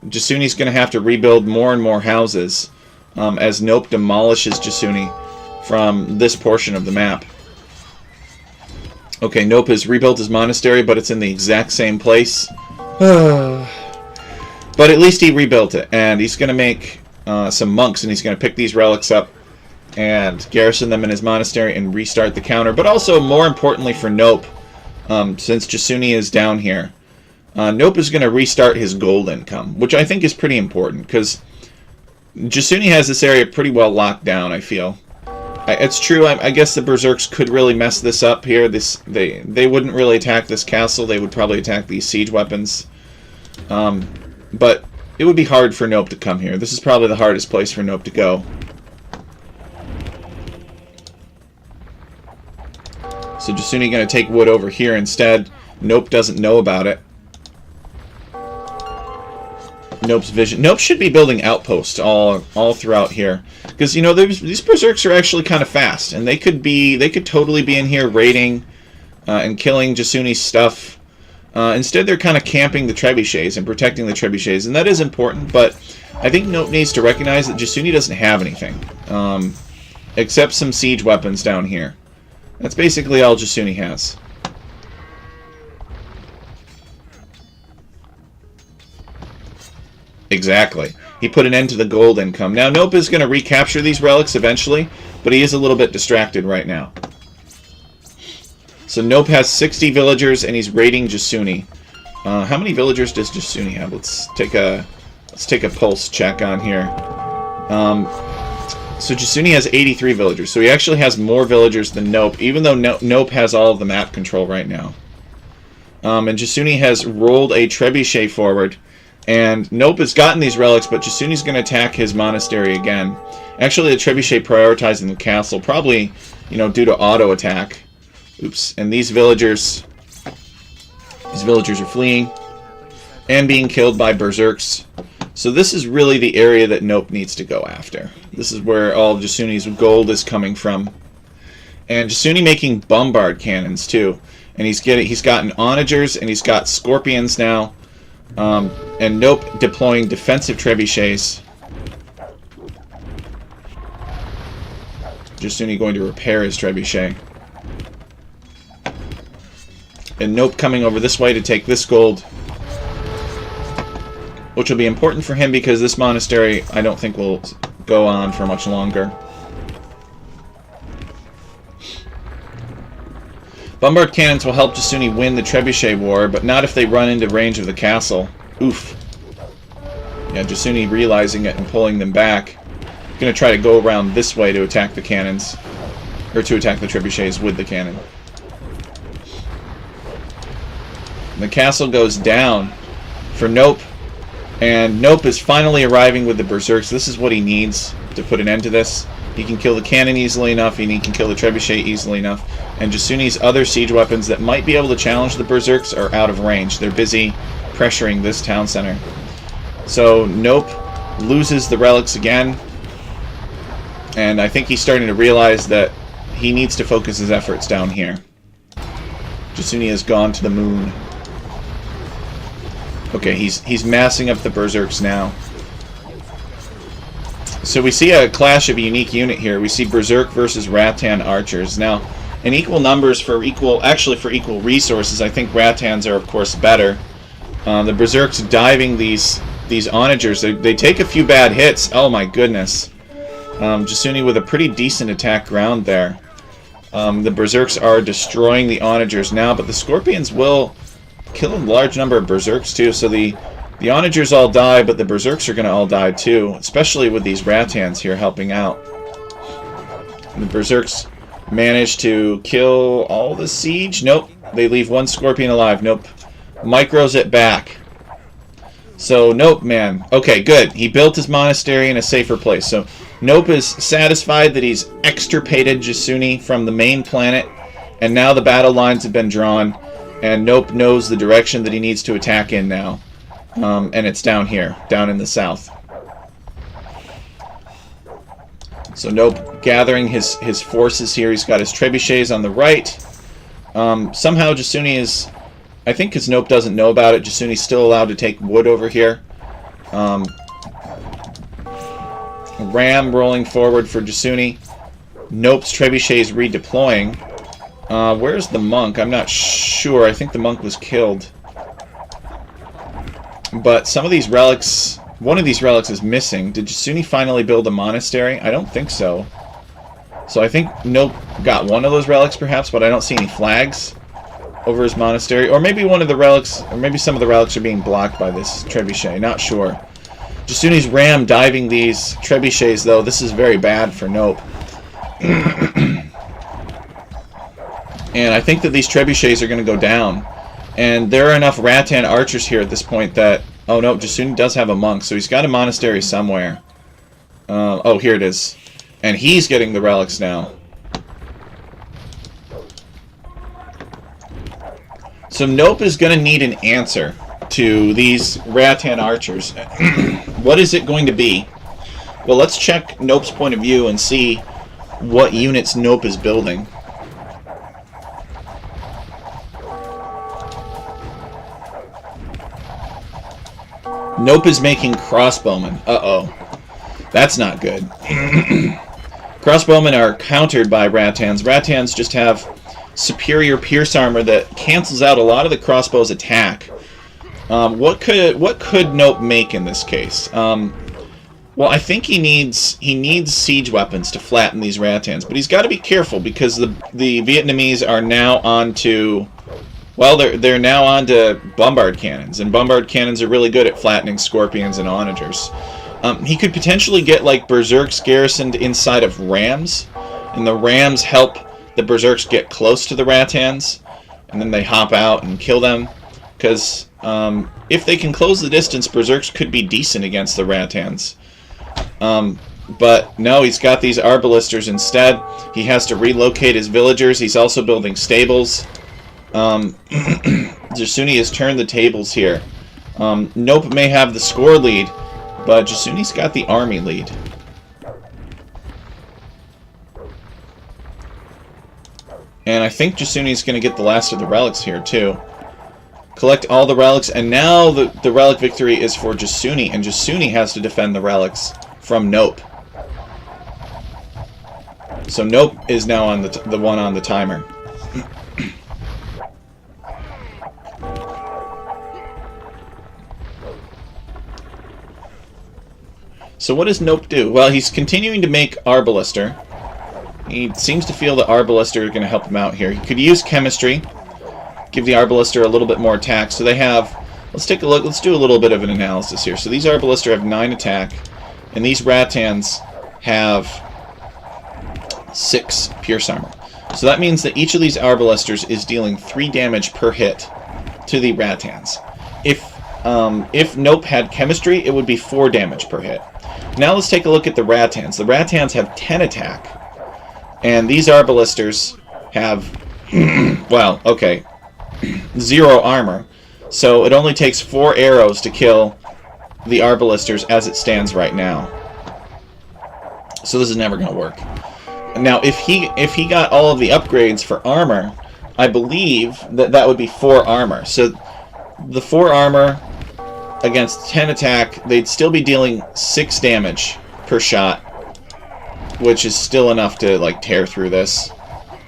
Jasuni's going to have to rebuild more and more houses as Nope demolishes Jasuni from this portion of the map. Okay, Nope has rebuilt his monastery, but it's in the exact same place. But at least he rebuilt it, and he's going to make some monks, and he's going to pick these relics up and garrison them in his monastery and restart the counter. But also, more importantly for Nope, since Jasuni is down here, Nope is going to restart his gold income, which I think is pretty important, because Jasuni has this area pretty well locked down, I feel. It's true, I guess the berserks could really mess this up here. They wouldn't really attack this castle, they would probably attack these siege weapons. But it would be hard for Nope to come here. This is probably the hardest place for Nope to go. So Jasuni going to take wood over here instead. Nope doesn't know about it. Nope's vision. Nope should be building outposts all throughout here, because you know these berserks are actually kind of fast, and they could totally be in here raiding and killing Jasuni's stuff. Instead, they're kind of camping the trebuchets and protecting the trebuchets, and that is important. But I think Nope needs to recognize that Jasuni doesn't have anything except some siege weapons down here. That's basically all Jasuni has. Exactly. He put an end to the gold income. Now, Nope is going to recapture these relics eventually, but he is a little bit distracted right now. So Nope has 60 villagers, and he's raiding Jasuni. How many villagers does Jasuni have? Let's take a pulse check on here. So Jasuni has 83 villagers, so he actually has more villagers than Nope, even though Nope has all of the map control right now. And Jasuni has rolled a trebuchet forward, and Nope has gotten these relics, but Jasuni's going to attack his monastery again. Actually, the trebuchet prioritizing the castle, probably, due to auto attack. Oops. And these villagers are fleeing and being killed by berserks. So this is really the area that Nope needs to go after. This is where all of Jasuni's gold is coming from. And Jasuni making bombard cannons too. And he's gotten onagers and he's got scorpions now. And Nope deploying defensive trebuchets. Jasuni going to repair his trebuchet. And Nope coming over this way to take this gold, which will be important for him because this monastery I don't think will go on for much longer. Bombard cannons will help Jasuni win the trebuchet war, but not if they run into range of the castle. Oof. Yeah, Jasuni realizing it and pulling them back. Going to try to go around this way to attack the cannons, or to attack the trebuchets with the cannon. The castle goes down for Nope, and Nope is finally arriving with the berserks. This is what he needs to put an end to this. He can kill the cannon easily enough, and he can kill the trebuchet easily enough. And Jasuni's other siege weapons that might be able to challenge the berserks are out of range. They're busy pressuring this town center. So Nope loses the relics again, and I think he's starting to realize that he needs to focus his efforts down here. Jasuni has gone to the moon. Okay, he's massing up the berserks now. So we see a clash of a unique unit here. We see berserk versus rattan archers. Now, in equal numbers for equal resources, I think rattans are of course better. The berserks diving these onagers, they take a few bad hits. Oh my goodness. Jasuni with a pretty decent attack ground there. The berserks are destroying the onagers now, but the scorpions will kill a large number of berserks too, so the onagers all die, but the berserks are going to all die too, especially with these rattans here helping out. The berserks manage to kill all the siege. Nope, they leave one scorpion alive. Nope, micros it back. So Nope, man, okay, good. He built his monastery in a safer place. So Nope is satisfied that he's extirpated Jasuni from the main planet, and now the battle lines have been drawn. And Nope knows the direction that he needs to attack in now. And it's down here, down in the south. So Nope gathering his forces here. He's got his trebuchets on the right. Somehow Jasuni is... I think because Nope doesn't know about it, Jasuni's still allowed to take wood over here. Ram rolling forward for Jasuni. Nope's trebuchet is redeploying. Where's the monk? I'm not sure. I think the monk was killed. But some of these relics... One of these relics is missing. Did Jasuni finally build a monastery? I don't think so. So I think Nope got one of those relics perhaps, but I don't see any flags over his monastery. Or maybe one of the relics... Or maybe some of the relics are being blocked by this trebuchet. Not sure. Jasuni's ram diving these trebuchets, though. This is very bad for Nope. And I think that these trebuchets are going to go down. And there are enough rattan archers here at this point that... Oh no, Jasuni does have a monk, so he's got a monastery somewhere. Oh, here it is. And he's getting the relics now. So Nope is going to need an answer to these rattan archers. What is it going to be? Well, let's check Nope's point of view and see what units Nope is building. Nope is making crossbowmen. Uh-oh. That's not good. Crossbowmen are countered by rattans. Rattans just have superior pierce armor that cancels out a lot of the crossbow's attack. What could Nope make in this case? Well, I think he needs siege weapons to flatten these Rattans, but he's got to be careful because the Vietnamese are now onto, well, they're now onto bombard cannons, and bombard cannons are really good at flattening scorpions and onagers. He could potentially get like berserks garrisoned inside of rams, and the rams help the berserks get close to the Rattans, and then they hop out and kill them. Because if they can close the distance, berserks could be decent against the Rattans. But no, he's got these arbalisters instead. He has to relocate his villagers. He's also building stables. Jasuni has turned the tables here. Nope may have the score lead, but Jasuni's got the army lead. And I think Jasuni's going to get the last of the relics here, too. Collect all the relics, and now the relic victory is for Jasuni, and Jasuni has to defend the relics from Nope. So Nope is now on the one on the timer. So what does Nope do? Well, he's continuing to make Arbalister. He seems to feel that Arbalister is going to help him out here. He could use Chemistry, give the Arbalister a little bit more attack. So they have, let's take a look, let's do a little bit of an analysis here. So these Arbalister have 9 attack, and these Rattans have 6 Pierce Armor. So that means that each of these Arbalisters is dealing 3 damage per hit to the Rattans. If Nope had Chemistry, it would be 4 damage per hit. Now let's take a look at the Rattans. The Rattans have 10 attack, and these Arbalisters have, well, okay, 0 armor. So it only takes 4 arrows to kill the Arbalisters as it stands right now. So this is never going to work. Now, if he got all of the upgrades for armor, I believe that would be 4 armor. So the 4 armor against 10 attack, they'd still be dealing 6 damage per shot, which is still enough to like tear through this.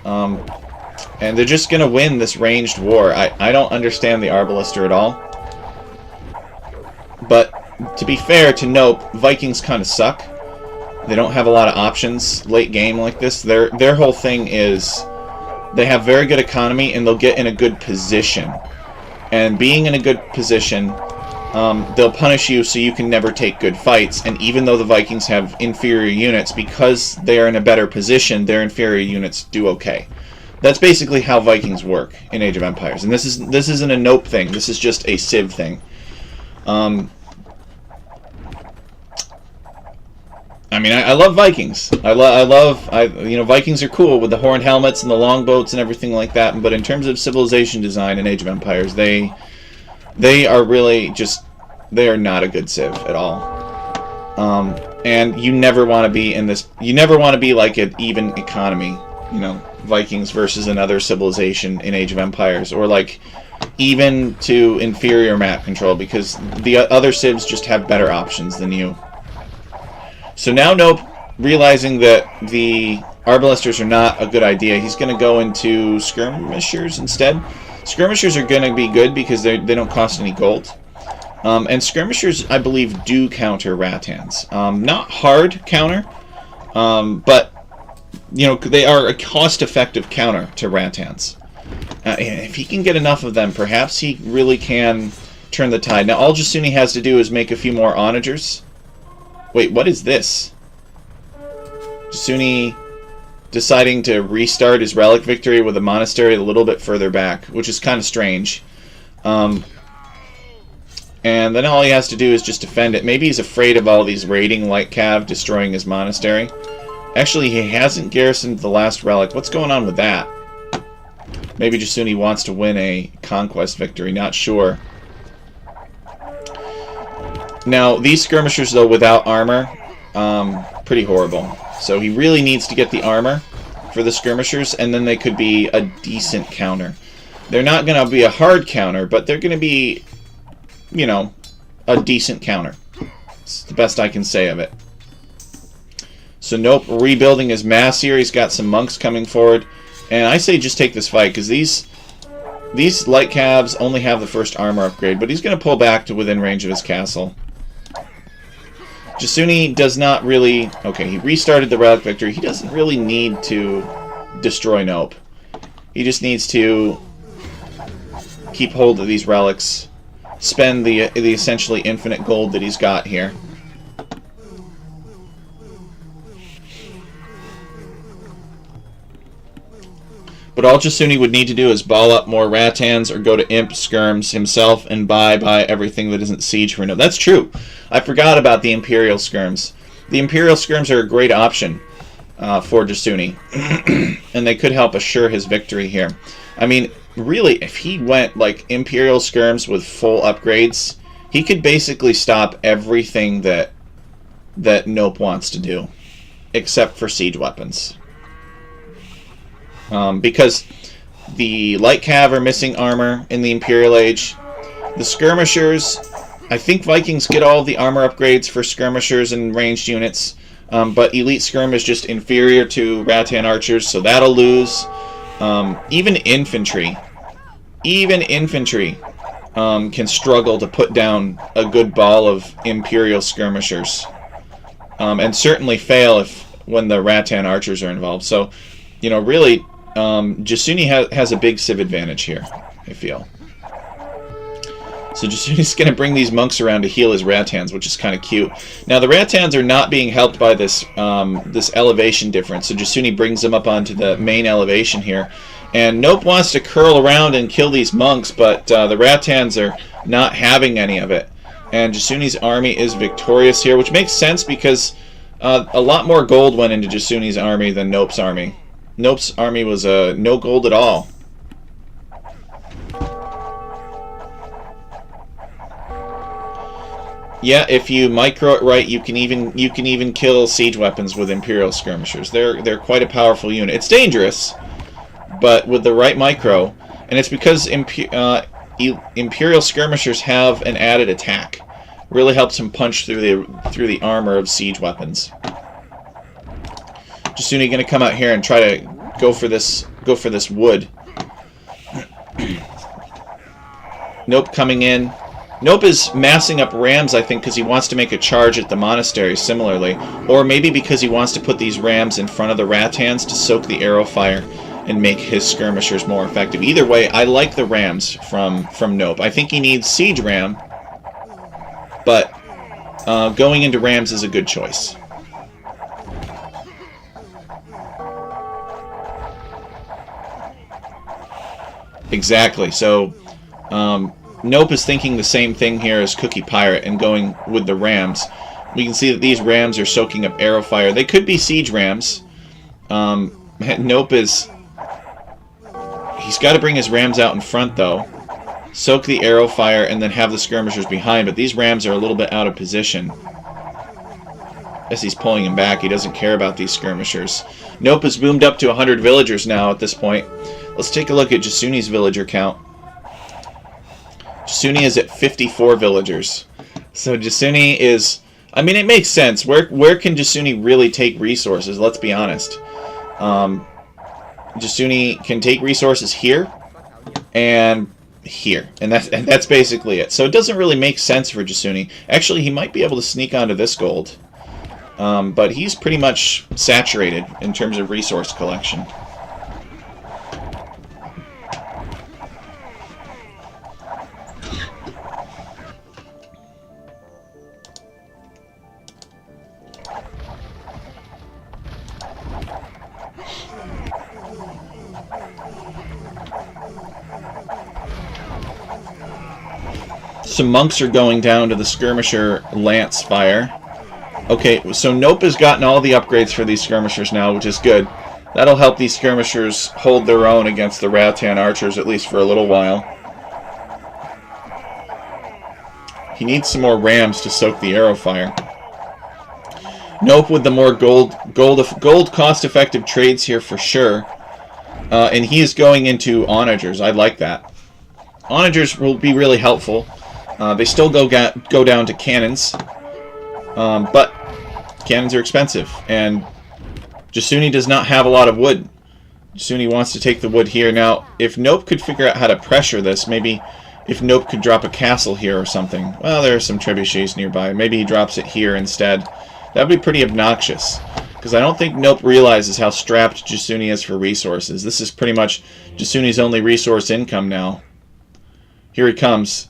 And they're just gonna win this ranged war. I don't understand the Arbalister at all. But to be fair to Nope, Vikings kind of suck. They don't have a lot of options late game like this. Their whole thing is they have very good economy and they'll get in a good position. And being in a good position, they'll punish you so you can never take good fights. And even though the Vikings have inferior units, because they are in a better position, their inferior units do okay. That's basically how Vikings work in Age of Empires. And this isn't a Nope thing. This is just a Civ thing. I mean, I love Vikings. You know, Vikings are cool with the horned helmets and the longboats and everything like that. But in terms of civilization design in Age of Empires, they are really just, they are not a good Civ at all. And you never want to be in this, you never want to be like an even economy, you know, Vikings versus another civilization in Age of Empires, or like even to inferior map control, because the other Civs just have better options than you. So now Nope, realizing that the Arbalisters are not a good idea, he's going to go into Skirmishers instead. Skirmishers are going to be good because they don't cost any gold. And Skirmishers, I believe, do counter Rattans. Not hard counter, but you know, they are a cost-effective counter to Rattans. If he can get enough of them, perhaps he really can turn the tide. Now, all Jasuni has to do is make a few more onagers. Wait, what is this? Jasuni deciding to restart his relic victory with a monastery a little bit further back, which is kind of strange. And then all he has to do is just defend it. Maybe he's afraid of all these raiding light cav destroying his monastery. Actually, he hasn't garrisoned the last relic. What's going on with that? Maybe Jasuni wants to win a conquest victory, not sure. Now, these skirmishers, though, without armor, pretty horrible. So he really needs to get the armor for the skirmishers, and then they could be a decent counter. They're not going to be a hard counter, but they're going to be, you know, a decent counter. It's the best I can say of it. So Nope, rebuilding his mass here. He's got some monks coming forward. And I say just take this fight, because these light cabs only have the first armor upgrade, but he's going to pull back to within range of his castle. Jasuni does not really... Okay, he restarted the Relic Victory. He doesn't really need to destroy Nope. He just needs to keep hold of these relics, spend the essentially infinite gold that he's got here. But all Jasuni would need to do is ball up more Rattans or go to Imp Skirms himself and buy everything that isn't Siege for Nope. That's true. I forgot about the Imperial Skirms. The Imperial Skirms are a great option for Jasuni. And they could help assure his victory here. I mean, really, if he went like Imperial Skirms with full upgrades, he could basically stop everything that Nope wants to do. Except for siege weapons. Because the Light Cav are missing armor in the Imperial Age. The Skirmishers, I think Vikings get all the armor upgrades for Skirmishers and ranged units, but Elite Skirm is just inferior to Rattan Archers, so that'll lose. Even infantry can struggle to put down a good ball of Imperial Skirmishers, and certainly fail when the Rattan Archers are involved. So, you know, really... Jasuni has a big civ advantage here, I feel. So Jasuni's going to bring these monks around to heal his Rattans, which is kind of cute. Now the Rattans are not being helped by this this elevation difference, so Jasuni brings them up onto the main elevation here. And Nope wants to curl around and kill these monks, but the Rattans are not having any of it. And Jasuni's army is victorious here, which makes sense because a lot more gold went into Jasuni's army than Nope's army. Nope's army was no gold at all. Yeah, if you micro it right, you can even kill siege weapons with Imperial Skirmishers. They're quite a powerful unit. It's dangerous, but with the right micro, and it's because Imperial Skirmishers have an added attack. Really helps him punch through the armor of siege weapons. Jasuni going to come out here and try to go for this wood. Nope coming in. Nope is massing up rams, I think, because he wants to make a charge at the monastery similarly. Or maybe because he wants to put these rams in front of the Rattans to soak the arrow fire and make his skirmishers more effective. Either way, I like the rams from Nope. I think he needs siege ram, but going into rams is a good choice. Exactly. So, Nope is thinking the same thing here as Cookie Pirate and going with the rams. We can see that these rams are soaking up arrow fire. They could be siege rams. Nope is... He's got to bring his rams out in front, though. Soak the arrow fire and then have the skirmishers behind. But these rams are a little bit out of position. As he's pulling him back, he doesn't care about these skirmishers. Nope has boomed up to 100 villagers now at this point. Let's take a look at Jasuni's villager count. Jasuni is at 54 villagers. So Jasuni is... I mean, it makes sense. Where can Jasuni really take resources? Let's be honest. Jasuni can take resources here and here. And that's basically it. So it doesn't really make sense for Jasuni. Actually, he might be able to sneak onto this gold. But he's pretty much saturated in terms of resource collection. Some monks are going down to the skirmisher lance fire. Okay, so Nope has gotten all the upgrades for these skirmishers now, which is good. That'll help these skirmishers hold their own against the Rattan archers, at least for a little while. He needs some more rams to soak the arrow fire. Nope with the more gold cost-effective trades here for sure. And he is going into onagers. I like that. Onagers will be really helpful. They still go down to cannons. But cannons are expensive, and Jasuni does not have a lot of wood. Jasuni wants to take the wood here. Now, if Nope could figure out how to pressure this, maybe if Nope could drop a castle here or something. Well, there are some trebuchets nearby. Maybe he drops it here instead. That would be pretty obnoxious, because I don't think Nope realizes how strapped Jasuni is for resources. This is pretty much Jasuni's only resource income now. Here he comes.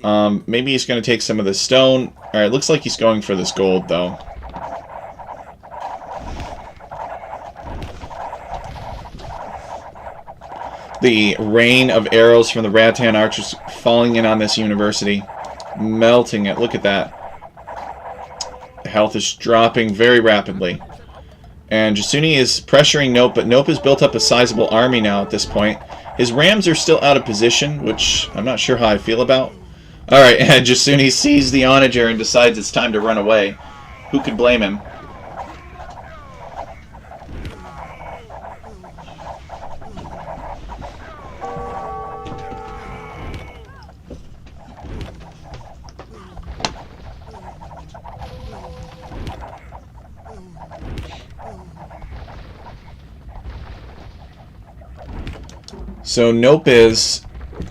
Maybe he's going to take some of this stone. Alright, looks like he's going for this gold, though. The rain of arrows from the Rattan archers falling in on this university. Melting it. Look at that. The health is dropping very rapidly. And Jasuni is pressuring Nope, but Nope has built up a sizable army now at this point. His rams are still out of position, which I'm not sure how I feel about. Alright, and Jasuni sees the onager and decides it's time to run away. Who could blame him? So Nope is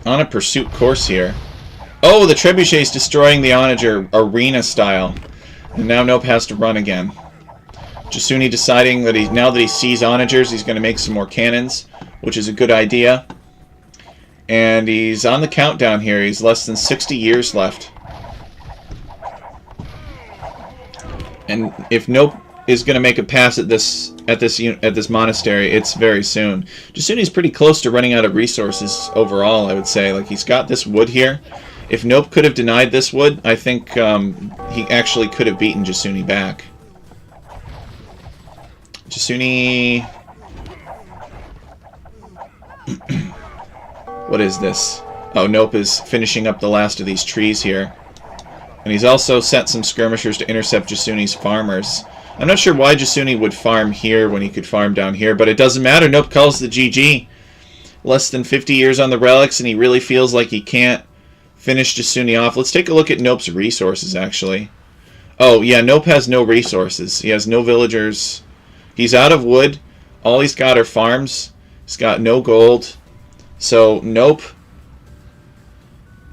on a pursuit course here. Oh, the trebuchet is destroying the onager arena style. And now Nope has to run again. Jasuni deciding that now that he sees onagers, he's going to make some more cannons, which is a good idea. And he's on the countdown here. He's less than 60 years left. And if Nope is going to make a pass at this monastery, it's very soon. Jasuni's pretty close to running out of resources overall, I would say. Like, he's got this wood here. If Nope could have denied this wood, I think he actually could have beaten Jasuni back. Jasuni... What is this? Oh, Nope is finishing up the last of these trees here. And he's also sent some skirmishers to intercept Jasuni's farmers. I'm not sure why Jasuni would farm here when he could farm down here, but it doesn't matter. Nope calls the GG. Less than 50 years on the relics, and he really feels like he can't finish Jasuni off. Let's take a look at Nope's resources, actually. Oh, yeah, Nope has no resources. He has no villagers. He's out of wood. All he's got are farms. He's got no gold. So, Nope...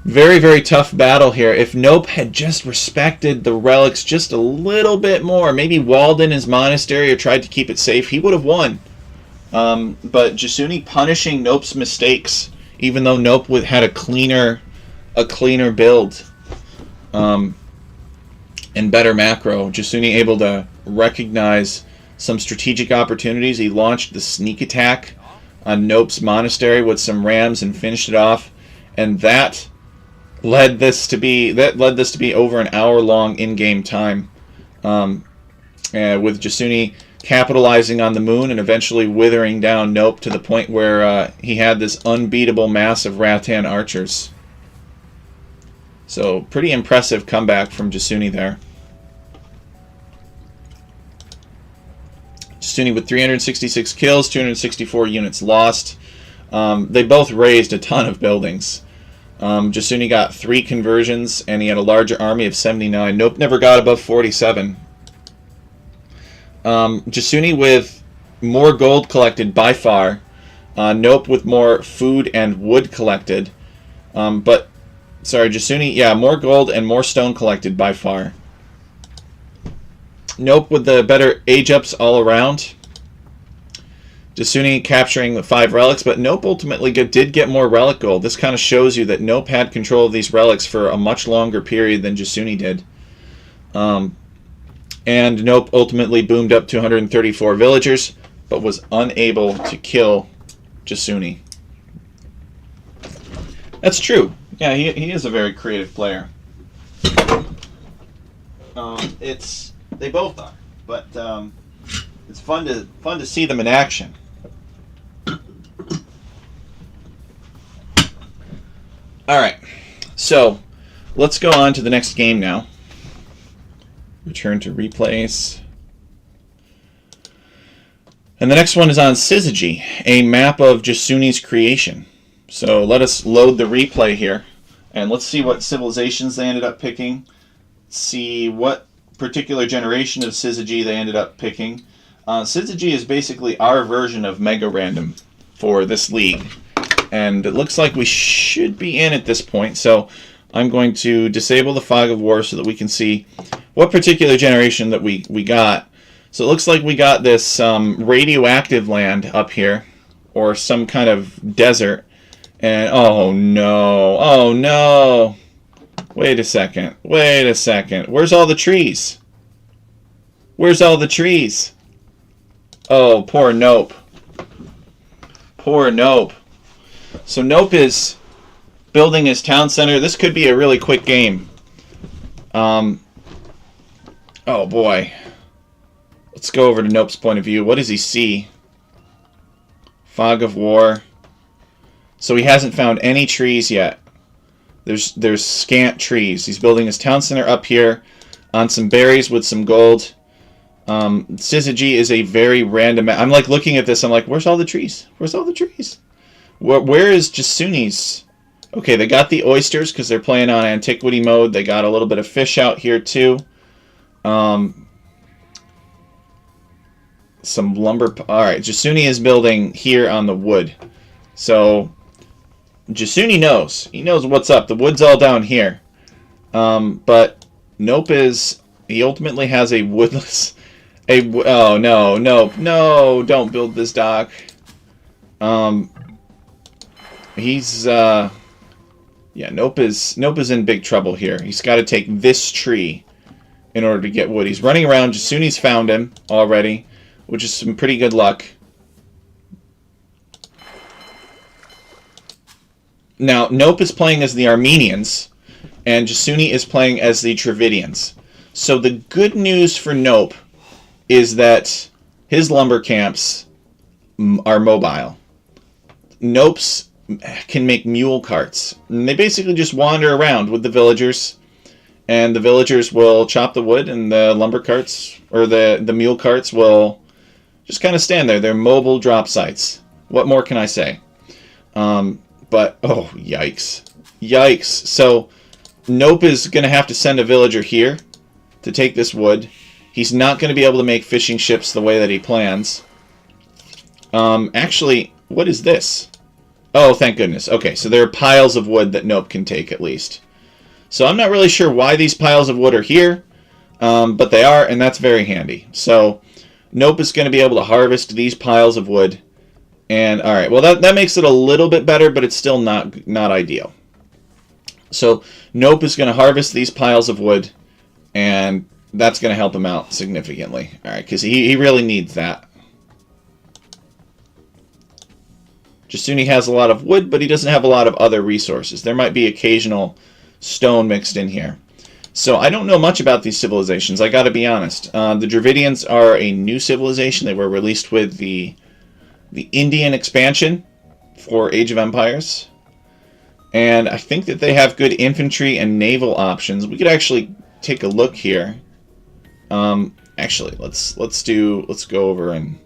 Very, very tough battle here. If Nope had just respected the relics just a little bit more, maybe walled in his monastery or tried to keep it safe, he would have won. But Jasuni punishing Nope's mistakes, even though Nope had a cleaner build and better macro. Jasuni able to recognize some strategic opportunities. He launched the sneak attack on Nope's monastery with some rams and finished it off, and that led this to be over an hour-long in-game time, with Jasuni capitalizing on the moon and eventually withering down Nope to the point where he had this unbeatable mass of Rattan archers. So, pretty impressive comeback from Jasuni there. Jasuni with 366 kills, 264 units lost. They both raised a ton of buildings. Jasuni got 3 conversions, and he had a larger army of 79. Nope never got above 47. Jasuni with more gold collected by far. Nope with more food and wood collected. Jasuni, yeah, more gold and more stone collected by far. Nope with the better age-ups all around. Jasuni capturing the 5 relics, but Nope ultimately did get more relic gold. This kind of shows you that Nope had control of these relics for a much longer period than Jasuni did. And Nope ultimately boomed up 234 villagers, but was unable to kill Jasuni. That's true. Yeah, he is a very creative player. They both are, but it's fun to see them in action. Alright, so let's go on to the next game now. Return to replays. And the next one is on Syzygy, a map of Jasuni's creation. So let us load the replay here, and let's see what civilizations they ended up picking. See what particular generation of Syzygy they ended up picking. Syzygy is basically our version of Mega Random for this league. and it looks like we should be in at this point. So I'm going to disable the fog of war so that we can see what particular generation that we got. So it looks like we got this radioactive land up here, or some kind of desert. And oh no, wait a second, where's all the trees? Oh, poor Nope. So Nope is building his town center. This could be a really quick game. Oh boy. Let's go over to Nope's point of view. What does he see? Fog of war. So he hasn't found any trees yet. There's scant trees. He's building his town center up here on some berries with some gold. Syzygy is a very random... I'm like looking at this. I'm like, where's all the trees? Where is Jasuni's? Okay, they got the oysters because they're playing on antiquity mode. They got a little bit of fish out here too. Some lumber. Alright, Jasuni is building here on the wood. So, Jasuni knows. He knows what's up. The wood's all down here. But Nope is... He ultimately has a woodless... Oh, no, Nope. No, don't build this dock. He's... Yeah, Nope is in big trouble here. He's got to take this tree in order to get wood. He's running around. Jasuni's found him already, which is some pretty good luck. Now, Nope is playing as the Armenians, and Jasuni is playing as the Dravidians. So the good news for Nope is that his lumber camps are mobile. Nope's can make mule carts. And they basically just wander around with the villagers, and the villagers will chop the wood, and the lumber carts, or the mule carts, will just kind of stand there. They're mobile drop sites. What more can I say? But, oh, yikes. Yikes. So, Nope is going to have to send a villager here to take this wood. He's not going to be able to make fishing ships the way that he plans. Actually, what is this? Oh, thank goodness. Okay, so there are piles of wood that Nope can take, at least. So I'm not really sure why these piles of wood are here, but they are, and that's very handy. So Nope is going to be able to harvest these piles of wood. And, alright, well, that makes it a little bit better, but it's still not ideal. So Nope is going to harvest these piles of wood, and that's going to help him out significantly. Alright, because he really needs that. Jasuni has a lot of wood, but he doesn't have a lot of other resources. There might be occasional stone mixed in here. So I don't know much about these civilizations, I gotta be honest. The Dravidians are a new civilization. They were released with the Indian expansion for Age of Empires. And I think that they have good infantry and naval options. We could actually take a look here. Actually, let's go over and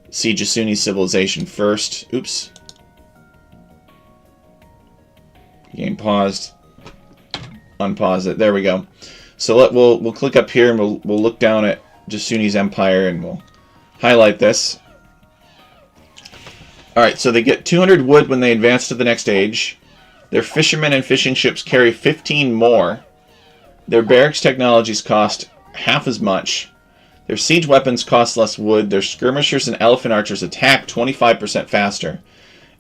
see Jasuni's civilization first. Oops. Game paused. Unpause it. There we go. So we'll click up here and we'll look down at Jasuni's empire and we'll highlight this. Alright, so they get 200 wood when they advance to the next age. Their fishermen and fishing ships carry 15 more. Their barracks technologies cost half as much. Their siege weapons cost less wood. Their skirmishers and elephant archers attack 25% faster.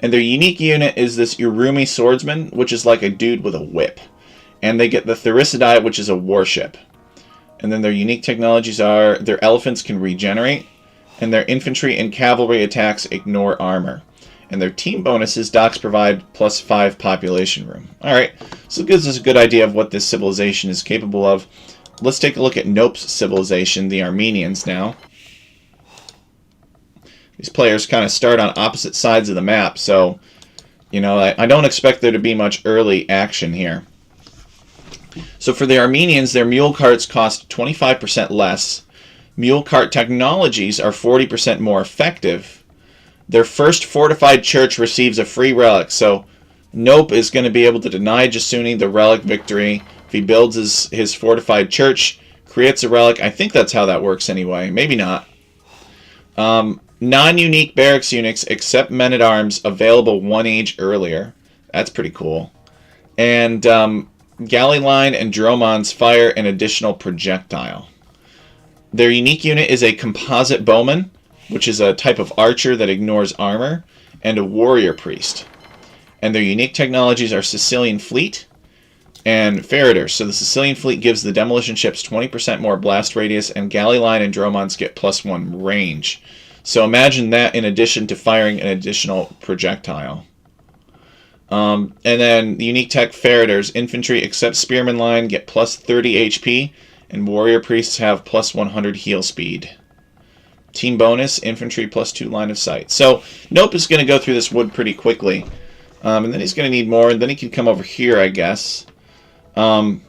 And their unique unit is this Urumi swordsman, which is like a dude with a whip. And they get the Therisidai, which is a warship. And then their unique technologies are their elephants can regenerate, and their infantry and cavalry attacks ignore armor. And their team bonuses, docks provide +5 population room. Alright, so it gives us a good idea of what this civilization is capable of. Let's take a look at Nope's civilization, the Armenians now. These players kind of start on opposite sides of the map, so, you know, I don't expect there to be much early action here. So for the Armenians, their mule carts cost 25% less. Mule cart technologies are 40% more effective. Their first fortified church receives a free relic, so Nope is going to be able to deny Jasuni the relic victory if he builds his fortified church, creates a relic. I think that's how that works anyway. Maybe not. Non-unique barracks units except men-at-arms available 1 age earlier. That's pretty cool. And galley line and dromons fire an additional projectile. Their unique unit is a composite bowman, which is a type of archer that ignores armor, and a warrior priest. And their unique technologies are Sicilian Fleet and Ferreters. So the Sicilian Fleet gives the demolition ships 20% more blast radius, and galley line and dromons get +1 range. So imagine that in addition to firing an additional projectile. And then the unique tech Ferreters, infantry except spearman line get +30 HP, and warrior priests have +100 heal speed. Team bonus, infantry +2 line of sight. So Nope is going to go through this wood pretty quickly. And then he's going to need more, and then he can come over here, I guess. So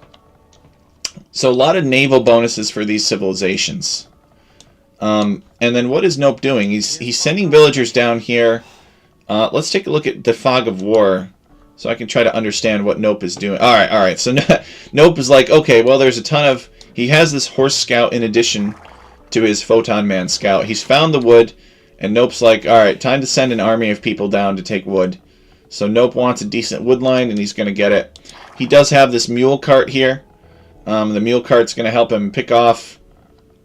a lot of naval bonuses for these civilizations. And then what is Nope doing? He's sending villagers down here. Let's take a look at the Fog of War so I can try to understand what Nope is doing. All right. So Nope is like, okay, well, there's a ton of... He has this horse scout in addition to his Photon Man scout. He's found the wood, and Nope's like, all right, time to send an army of people down to take wood. So Nope wants a decent wood line, and he's going to get it. He does have this mule cart here. The mule cart's going to help him pick off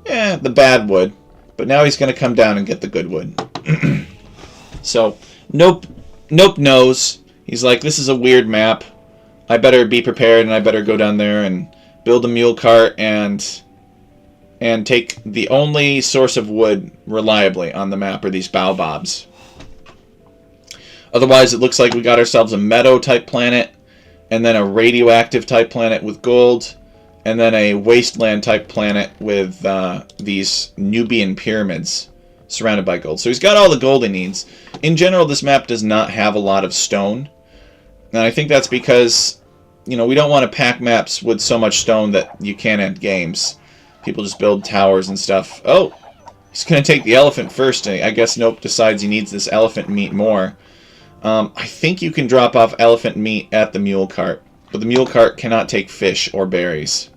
the bad wood. But now he's going to come down and get the good wood. So Nope knows. He's like, this is a weird map. I better be prepared, and I better go down there and build a mule cart and take the only source of wood reliably on the map are these baobabs. Otherwise, it looks like we got ourselves a meadow-type planet, and then a radioactive-type planet with gold, and then a wasteland-type planet with these Nubian pyramids surrounded by gold. So he's got all the gold he needs. In general, this map does not have a lot of stone, and I think that's because, we don't want to pack maps with so much stone that you can't end games. People just build towers and stuff. Oh, he's going to take the elephant first. I guess Nope decides he needs this elephant meat more. I think you can drop off elephant meat at the mule cart, but the mule cart cannot take fish or berries.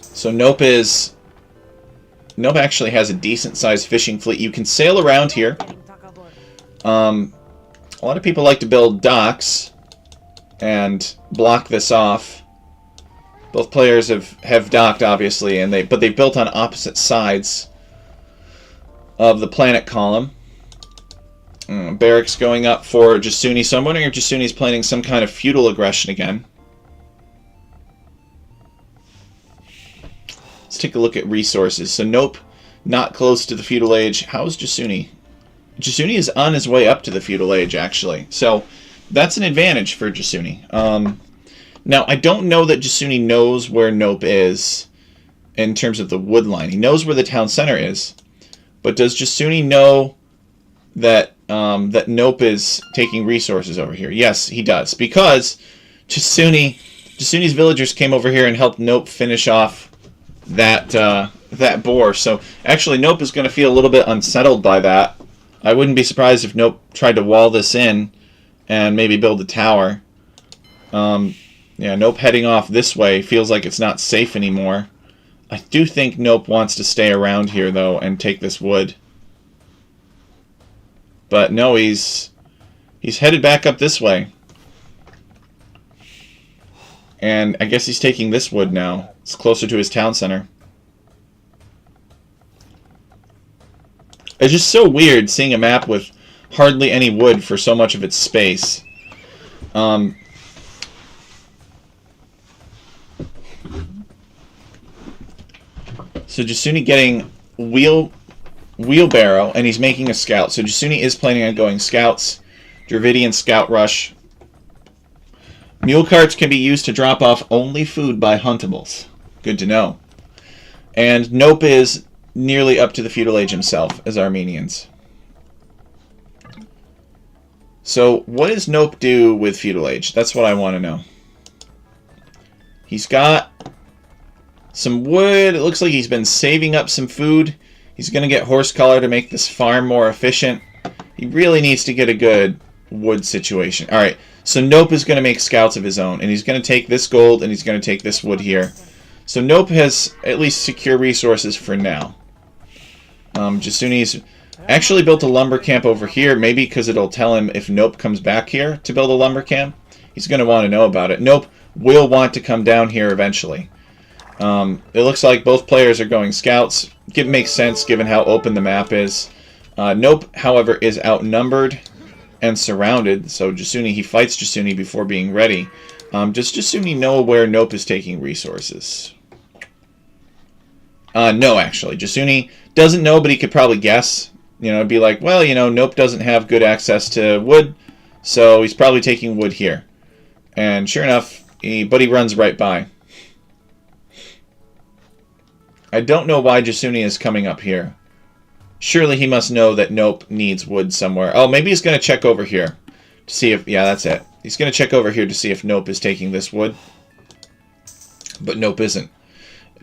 So Nope actually has a decent-sized fishing fleet. You can sail around here. A lot of people like to build docks and block this off. Both players have docked, obviously, but they've built on opposite sides of the planet column. Barracks going up for Jasuni. So I'm wondering if Jasuni's planning some kind of feudal aggression again. Let's take a look at resources. So Nope, not close to the feudal age. How's Jasuni? Jasuni is on his way up to the feudal age, actually. So that's an advantage for Jasuni. Now, I don't know that Jasuni knows where Nope is in terms of the wood line. He knows where the town center is. But does Jasuni know that that Nope is taking resources over here? Yes, he does. Because Jasuni's villagers came over here and helped Nope finish off that boar. So actually, Nope is going to feel a little bit unsettled by that. I wouldn't be surprised if Nope tried to wall this in and maybe build a tower. Yeah, Nope heading off this way feels like it's not safe anymore. I do think Nope wants to stay around here, though, and take this wood. But no, he's headed back up this way. And I guess he's taking this wood now. It's closer to his town center. It's just so weird seeing a map with hardly any wood for so much of its space. So Jasuni getting wheelbarrow, and he's making a scout. So Jasuni is planning on going scouts. Dravidian scout rush. Mule carts can be used to drop off only food by huntables. Good to know. And Nope is nearly up to the feudal age himself as Armenians. So what does Nope do with feudal age? That's what I want to know. He's got some wood. It looks like he's been saving up some food. He's going to get horse color to make this farm more efficient. He really needs to get a good wood situation. Alright, so Nope is going to make scouts of his own. And he's going to take this gold and he's going to take this wood here. So Nope has at least secure resources for now. Jasuni's actually built a lumber camp over here, maybe because it'll tell him if Nope comes back here to build a lumber camp. He's going to want to know about it. Nope will want to come down here eventually. It looks like both players are going scouts. It makes sense given how open the map is. Nope, however, is outnumbered and surrounded. So Jasuni, he fights Jasuni before being ready. Does Jasuni know where Nope is taking resources? No, actually. Jasuni doesn't know, but he could probably guess. You know, it'd be like, well, you know, Nope doesn't have good access to wood, so he's probably taking wood here. And sure enough, but he runs right by. I don't know why Jasuni is coming up here. Surely he must know that Nope needs wood somewhere. Oh, maybe he's going to check over here to see if... Yeah, that's it. He's going to check over here to see if Nope is taking this wood. But Nope isn't.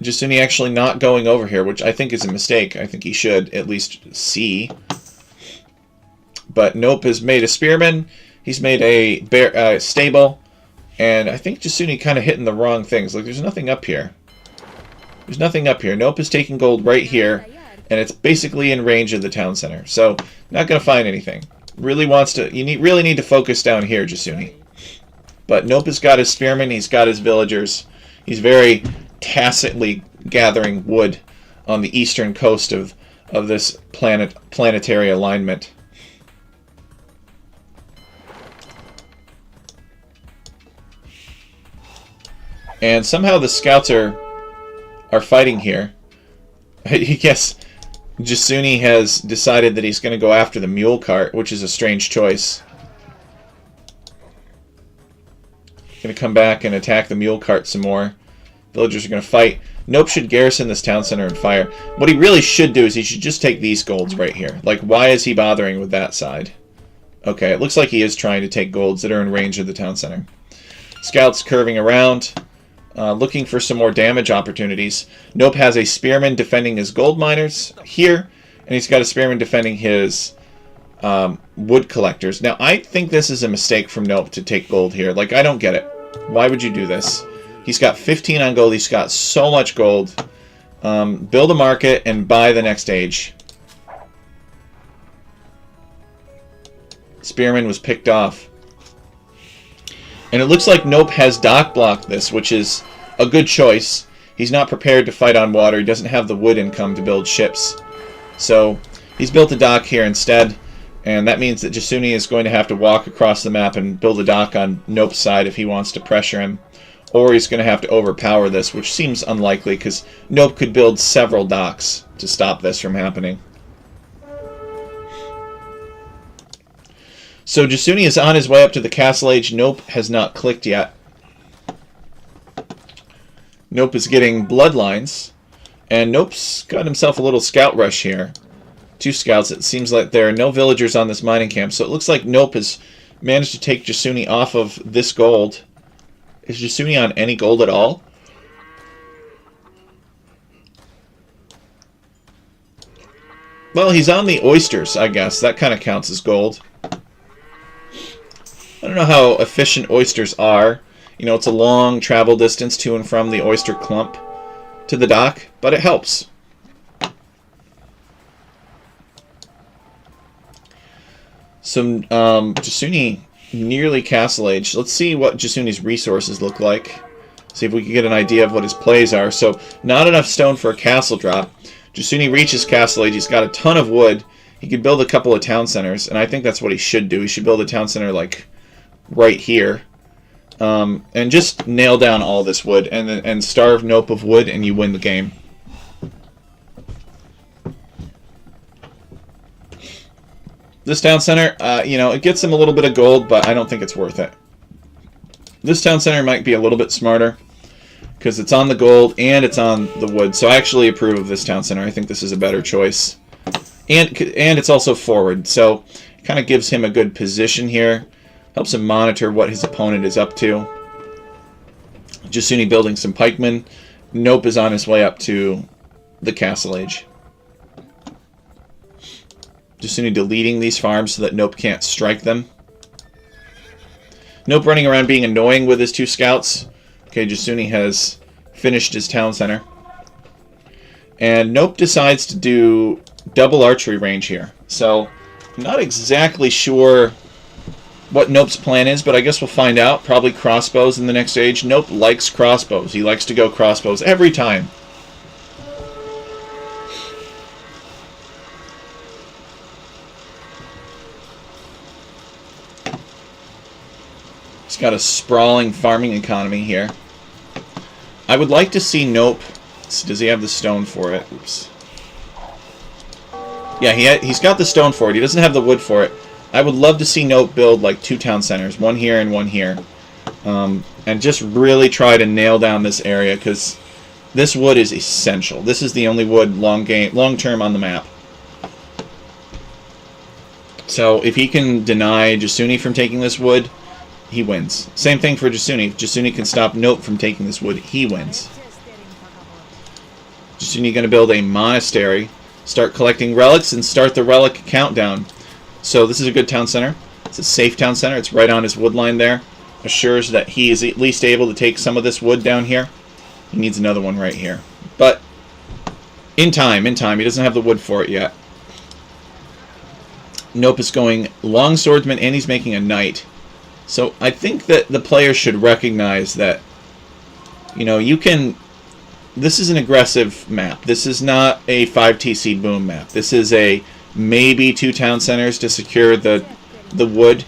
Jasuni actually not going over here, which I think is a mistake. I think he should at least see. But Nope has made a spearman. He's made a stable. And I think Jasuni kind of hitting the wrong things. Like, there's nothing up here. There's nothing up here. Nope is taking gold right here. And it's basically in range of the town center. So, not going to find anything. Really wants to... You really need to focus down here, Jasuni. But Nope has got his spearmen. He's got his villagers. He's very tacitly gathering wood on the eastern coast of this planetary alignment. And somehow the scouts are fighting here. I guess Jasuni has decided that he's going to go after the mule cart, which is a strange choice. Going to come back and attack the mule cart some more. Villagers are going to fight. Nope should garrison this town center and fire. What he really should do is he should just take these golds right here. Like, why is he bothering with that side? Okay, it looks like he is trying to take golds that are in range of the town center. Scouts curving around. Looking for some more damage opportunities. Nope has a spearman defending his gold miners here, and he's got a spearman defending his wood collectors. Now, I think this is a mistake from Nope to take gold here. Like, I don't get it. Why would you do this? He's got 15 on gold. He's got so much gold. Build a market and buy the next age. Spearman was picked off. And it looks like Nope has dock blocked this, which is a good choice. He's not prepared to fight on water. He doesn't have the wood income to build ships. So he's built a dock here instead. And that means that Jasuni is going to have to walk across the map and build a dock on Nope's side if he wants to pressure him. Or he's going to have to overpower this, which seems unlikely because Nope could build several docks to stop this from happening. So Jasuni is on his way up to the Castle Age. Nope has not clicked yet. Nope is getting bloodlines. And Nope's got himself a little scout rush here. 2 scouts. It seems like there are no villagers on this mining camp. So it looks like Nope has managed to take Jasuni off of this gold. Is Jasuni on any gold at all? Well, he's on the oysters, I guess. That kind of counts as gold. I don't know how efficient oysters are. You know, it's a long travel distance to and from the oyster clump to the dock, but it helps. So, Jasuni nearly Castle Age. Let's see what Jasuni's resources look like. See if we can get an idea of what his plays are. So, not enough stone for a castle drop. Jasuni reaches Castle Age. He's got a ton of wood. He could build a couple of town centers, and I think that's what he should do. He should build a town center, like, right here. And just nail down all this wood, and starve Nope of wood, and you win the game. This town center, you know, it gets him a little bit of gold, but I don't think it's worth it. This town center might be a little bit smarter, because it's on the gold, and it's on the wood. So I actually approve of this town center. I think this is a better choice. And it's also forward, so it kind of gives him a good position here. Helps him monitor what his opponent is up to. Jasuni building some pikemen. Nope is on his way up to the Castle Age. Jasuni deleting these farms so that Nope can't strike them. Nope running around being annoying with his 2 scouts. Okay, Jasuni has finished his town center. And Nope decides to do double archery range here. So, I'm not exactly sure what Nope's plan is, but I guess we'll find out. Probably crossbows in the next age. Nope likes crossbows. He likes to go crossbows every time. He's got a sprawling farming economy here. I would like to see Nope. Does he have the stone for it? Oops. Yeah, he's got the stone for it. He doesn't have the wood for it. I would love to see Nope build like 2 town centers, one here and one here, and just really try to nail down this area, because this wood is essential. This is the only wood long term on the map. So if he can deny Jasuni from taking this wood, he wins. Same thing for Jasuni. If Jasuni can stop Nope from taking this wood, he wins. Jasuni going to build a monastery, start collecting relics, and start the relic countdown. So this is a good town center. It's a safe town center. It's right on his wood line there. Assures that he is at least able to take some of this wood down here. He needs another one right here. But in time. He doesn't have the wood for it yet. Nope is going long swordsman, and he's making a knight. So I think that the players should recognize that, you know, you can... This is an aggressive map. This is not a 5TC boom map. This is a maybe 2 town centers to secure the wood,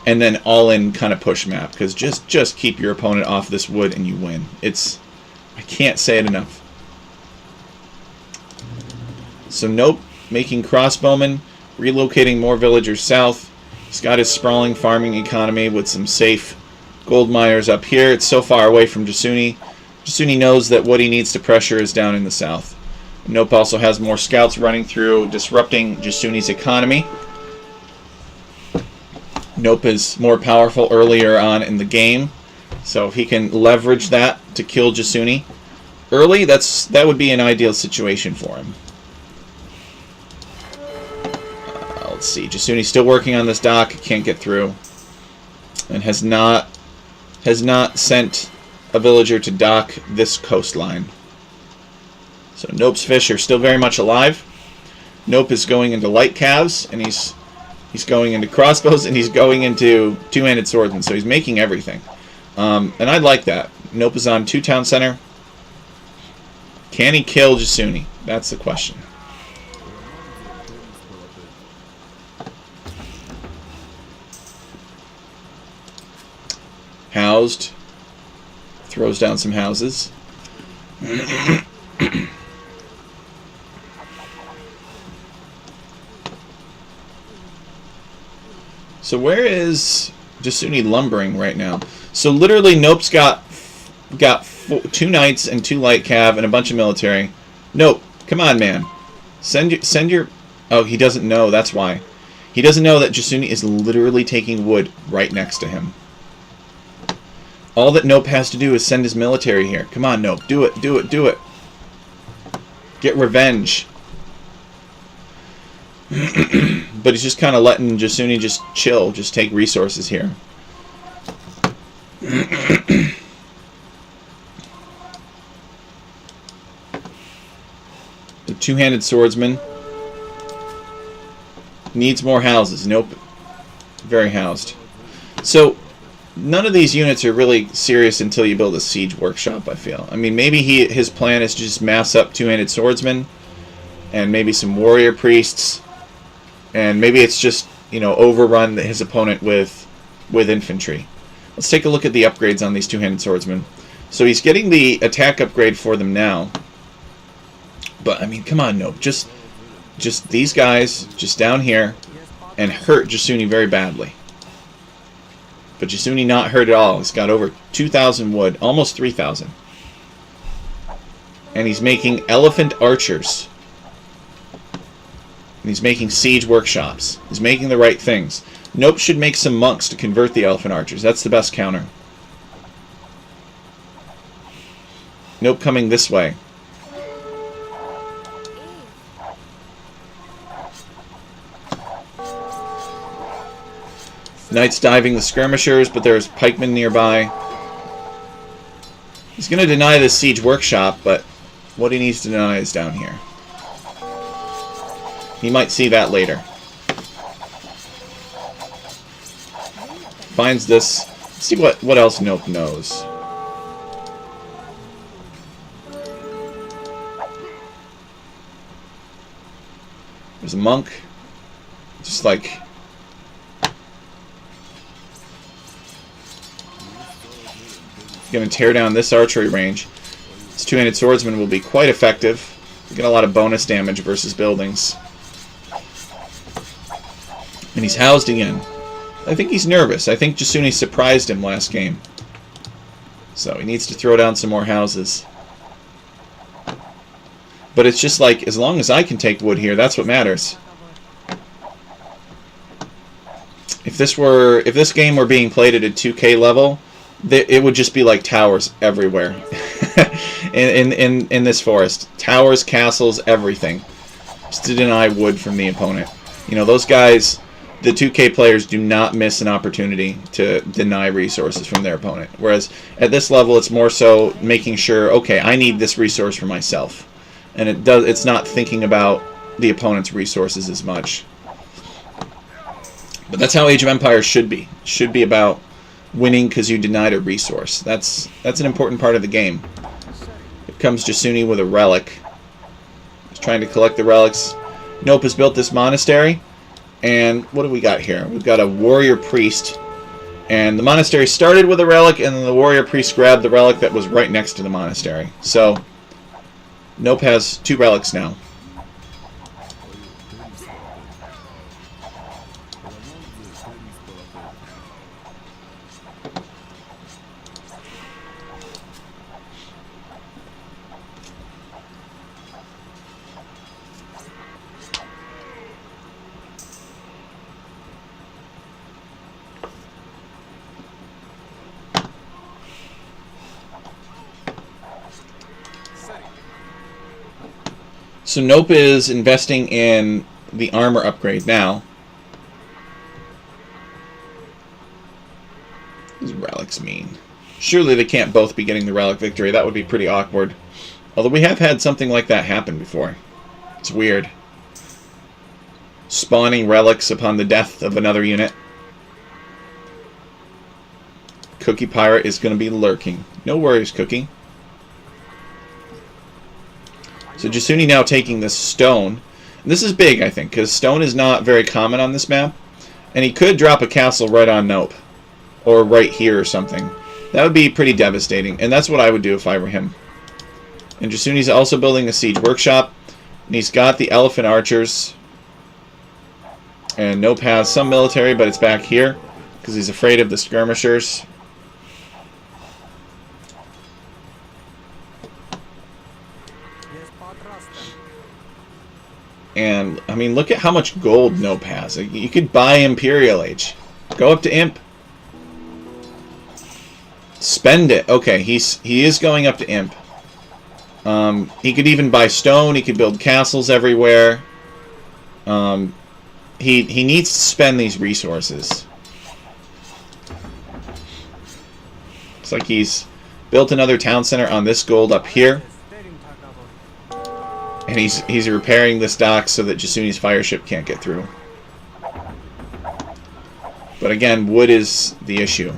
and then all-in kind of push map. Because just keep your opponent off this wood and you win. I can't say it enough. So Nope making crossbowmen, relocating more villagers south. He's got his sprawling farming economy with some safe gold miners up here. It's so far away from Jasuni. Jasuni knows that what he needs to pressure is down in the south. Nope also has more scouts running through, disrupting Jasuni's economy. Nope is more powerful earlier on in the game, so if he can leverage that to kill Jasuni early, that would be an ideal situation for him. Let's see, Jasuni's still working on this dock, can't get through, and has not sent a villager to dock this coastline. So Nope's fish are still very much alive. Nope is going into light calves, and he's going into crossbows, and he's going into two-handed swordsmen. So he's making everything, and I like that. Nope is on 2 town center. Can he kill Jasuni? That's the question. Housed. Throws down some houses. So where is Jasuni lumbering right now? So literally Nope's got 2 knights and 2 light cav and a bunch of military. Nope, come on, man. Send your... Oh, he doesn't know. That's why. He doesn't know that Jasuni is literally taking wood right next to him. All that Nope has to do is send his military here. Come on, Nope. Do it, do it, do it. Get revenge. But he's just kind of letting Jasuni just chill, just take resources here. The 2-handed swordsman needs more houses. Nope. Very housed. So none of these units are really serious until you build a siege workshop, I feel. I mean, maybe his plan is to just mass up 2-handed swordsmen and maybe some warrior priests, and maybe it's just, you know, overrun his opponent with infantry. Let's take a look at the upgrades on these 2-handed swordsmen. So he's getting the attack upgrade for them now. But, I mean, come on, Nope. Just these guys, just down here, and hurt Jasuni very badly. But Jasuni not hurt at all. He's got over 2,000 wood, almost 3,000. And he's making elephant archers. And he's making siege workshops. He's making the right things. Nope should make some monks to convert the elephant archers. That's the best counter. Nope coming this way. Knights diving the skirmishers, but there's pikemen nearby. He's going to deny this siege workshop, but what he needs to deny is down here. He might see that later. Finds this. Let's see what else Nope knows. There's a monk. Just like... going to tear down this archery range. This two-handed swordsman will be quite effective. Get a lot of bonus damage versus buildings. And he's housed again. I think he's nervous. I think Jasuni surprised him last game. So he needs to throw down some more houses. But it's just like, as long as I can take wood here, that's what matters. If this game were being played at a 2K level, it would just be like towers everywhere. in this forest. Towers, castles, everything. Just to deny wood from the opponent. You know, those guys, the 2K players, do not miss an opportunity to deny resources from their opponent. Whereas at this level, it's more so making sure, okay, I need this resource for myself. And it's not thinking about the opponent's resources as much. But that's how Age of Empires should be. It should be about winning because you denied a resource. That's an important part of the game. Here comes Jasuni with a relic. He's trying to collect the relics. Nope has built this monastery. And what do we got here? We've got a warrior priest. And the monastery started with a relic, and then the warrior priest grabbed the relic that was right next to the monastery. So, Nope has 2 relics now. So Nope is investing in the armor upgrade now. What does relics mean? Surely they can't both be getting the relic victory. That would be pretty awkward. Although we have had something like that happen before. It's weird. Spawning relics upon the death of another unit. Cookie Pirate is going to be lurking. No worries, Cookie. So Jasuni now taking this stone. And this is big, I think, because stone is not very common on this map. And he could drop a castle right on Nope. Or right here or something. That would be pretty devastating. And that's what I would do if I were him. And Jasuni's also building a siege workshop. And he's got the elephant archers. And Nope has some military, but it's back here. Because he's afraid of the skirmishers. And, I mean, look at how much gold Nope has. You could buy Imperial Age. Go up to Imp. Spend it. Okay, he is going up to Imp. He could even buy stone. He could build castles everywhere. He needs to spend these resources. Looks like he's built another town center on this gold up here. And he's repairing this dock so that Jasuni's fire ship can't get through. But again, wood is the issue.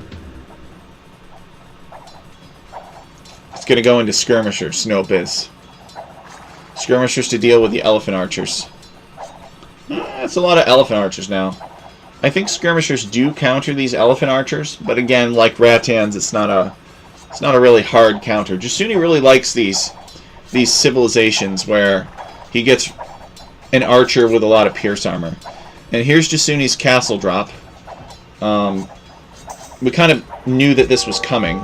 It's going to go into skirmishers, Nope is. Skirmishers to deal with the elephant archers. That's a lot of elephant archers now. I think skirmishers do counter these elephant archers, but again, like Rattans, it's not a really hard counter. Jasuni really likes these civilizations where he gets an archer with a lot of pierce armor. And here's Jasuni's castle drop. We kind of knew that this was coming.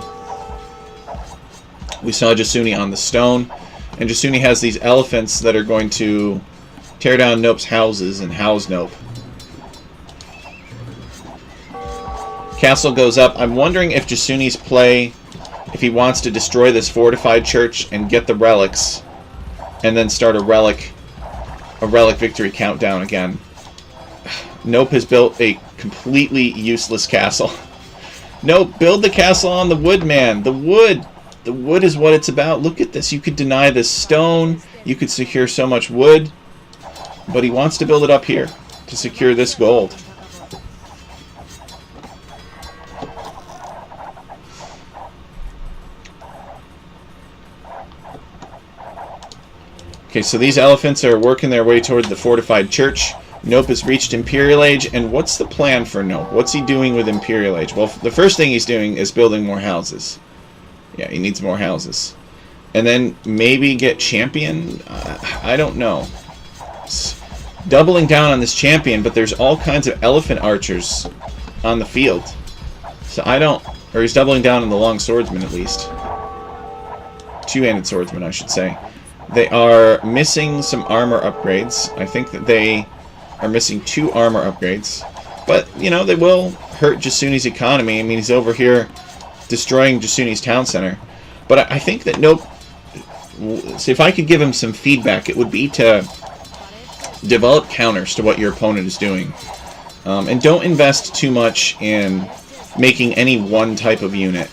We saw Jasuni on the stone, and Jasuni has these elephants that are going to tear down Nope's houses and house Nope. Castle goes up. I'm wondering if Jasuni's play, if he wants to destroy this fortified church and get the relics, and then start a relic victory countdown again. Nope has built a completely useless castle. Nope, build the castle on the wood, man. The wood. the wood is what it's about. Look at this. You could deny this stone. You could secure so much wood. But he wants to build it up here to secure this gold. Okay, so these elephants are working their way toward the fortified church. Nope has reached Imperial Age, and what's the plan for Nope? What's he doing with Imperial Age? Well, the first thing he's doing is building more houses. Yeah, he needs more houses. And then maybe get champion? I don't know. It's doubling down on this champion, but there's all kinds of elephant archers on the field. So I don't... Or he's doubling down on the long swordsman, at least. Two-handed swordsman, I should say. They are missing some armor upgrades. I think that they are missing 2 armor upgrades. But, you know, they will hurt Jasuni's economy. I mean, he's over here destroying Jasuni's town center. But I think that Nope... So if I could give him some feedback, it would be to develop counters to what your opponent is doing. And don't invest too much in making any one type of unit.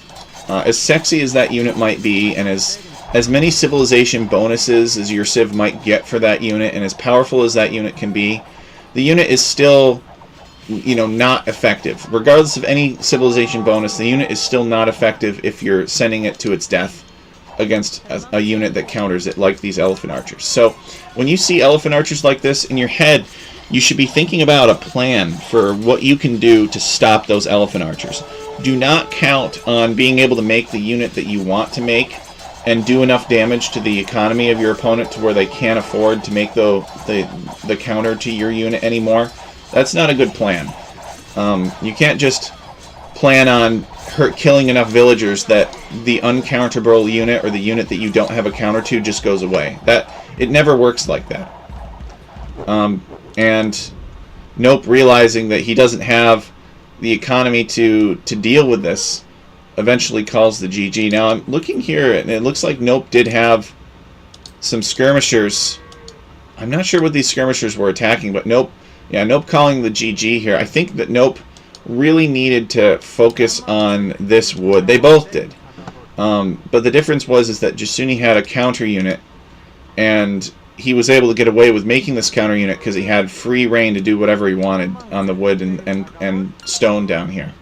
As sexy as that unit might be, and as many civilization bonuses as your civ might get for that unit, and as powerful as that unit can be, the unit is still, you know, not effective. Regardless of any civilization bonus, the unit is still not effective if you're sending it to its death against a unit that counters it, like these elephant archers. So when you see elephant archers like this in your head, you should be thinking about a plan for what you can do to stop those elephant archers. Do not count on being able to make the unit that you want to make and do enough damage to the economy of your opponent to where they can't afford to make the counter to your unit anymore. That's not a good plan. You can't just plan on killing enough villagers that the uncounterable unit or the unit that you don't have a counter to just goes away. It never works like that. And Nope, realizing that he doesn't have the economy to deal with this, eventually calls the GG. Now I'm looking here, and it looks like Nope did have some skirmishers. I'm not sure what these skirmishers were attacking, but Nope calling the GG here. I think that Nope really needed to focus on this wood. They both did. But the difference was that Jasuni had a counter unit, and he was able to get away with making this counter unit because he had free reign to do whatever he wanted on the wood and stone down here.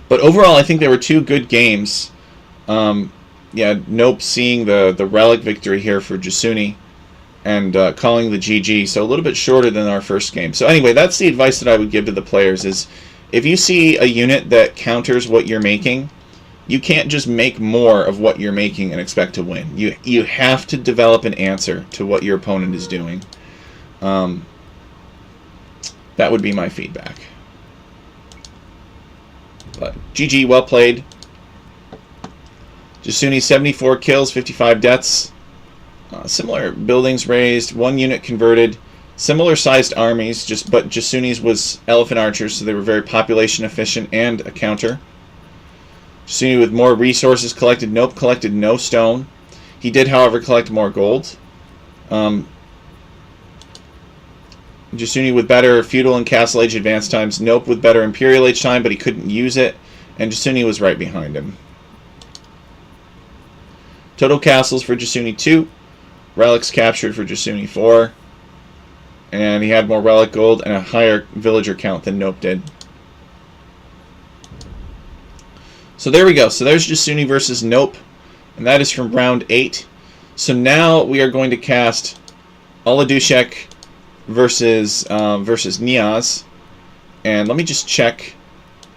But overall, I think there were 2 good games. Yeah, Nope seeing the relic victory here for Jasuni, and calling the GG, so a little bit shorter than our first game. So anyway, that's the advice that I would give to the players is, if you see a unit that counters what you're making, you can't just make more of what you're making and expect to win. You have to develop an answer to what your opponent is doing. That would be my feedback. But GG, well played. Jasuni 74 kills, 55 deaths. Similar buildings razed, 1 unit converted, similar sized armies, but Jasuni's was elephant archers, so they were very population efficient and a counter. Jasuni with more resources collected. Nope collected no stone. He did, however, collect more gold. Jasuni with better feudal and castle age advance times. Nope with better imperial age time, but he couldn't use it. And Jasuni was right behind him. Total castles for Jasuni 2. Relics captured for Jasuni 4. And he had more relic gold and a higher villager count than Nope did. So there we go. So there's Jasuni versus Nope. And that is from round 8. So now we are going to cast Oladushek versus Niaz. And let me just check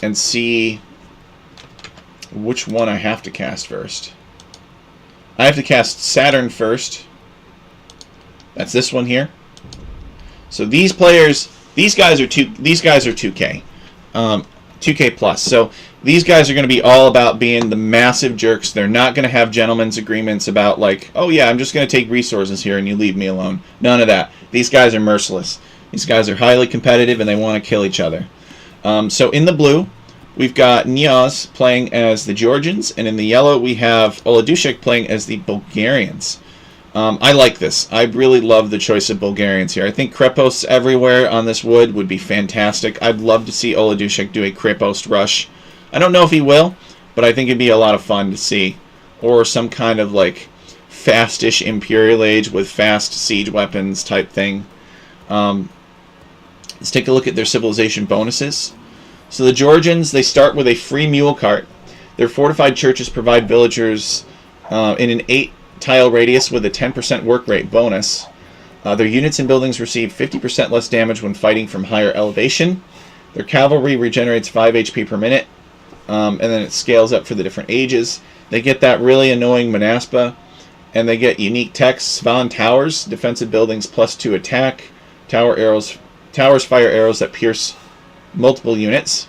and see which one I have to cast first. I have to cast Saturn first. That's this one here. So these players, these guys are 2K. 2K plus. So these guys are going to be all about being the massive jerks. They're not going to have gentlemen's agreements about like, oh yeah, I'm just going to take resources here and you leave me alone. None of that. These guys are merciless. These guys are highly competitive and they want to kill each other. So in the blue, we've got Niaz playing as the Georgians, and in the yellow we have Oladushek playing as the Bulgarians. I like this. I really love the choice of Bulgarians here. I think Krepos everywhere on this would be fantastic. I'd love to see Oladushek do a Krepost rush. I don't know if he will, but I think it'd be a lot of fun to see. Or some kind of like fastish Imperial Age with fast siege weapons type thing. Let's take a look at their civilization bonuses. So the Georgians, they start with a free mule cart. Their fortified churches provide villagers in an 8-tile radius with a 10% work rate bonus. Their units and buildings receive 50% less damage when fighting from higher elevation. Their cavalry regenerates 5 HP per minute, and then it scales up for the different ages. They get that really annoying Manaspa, and they get unique techs, Svan Towers, defensive buildings +2 attack, towers fire arrows that pierce multiple units.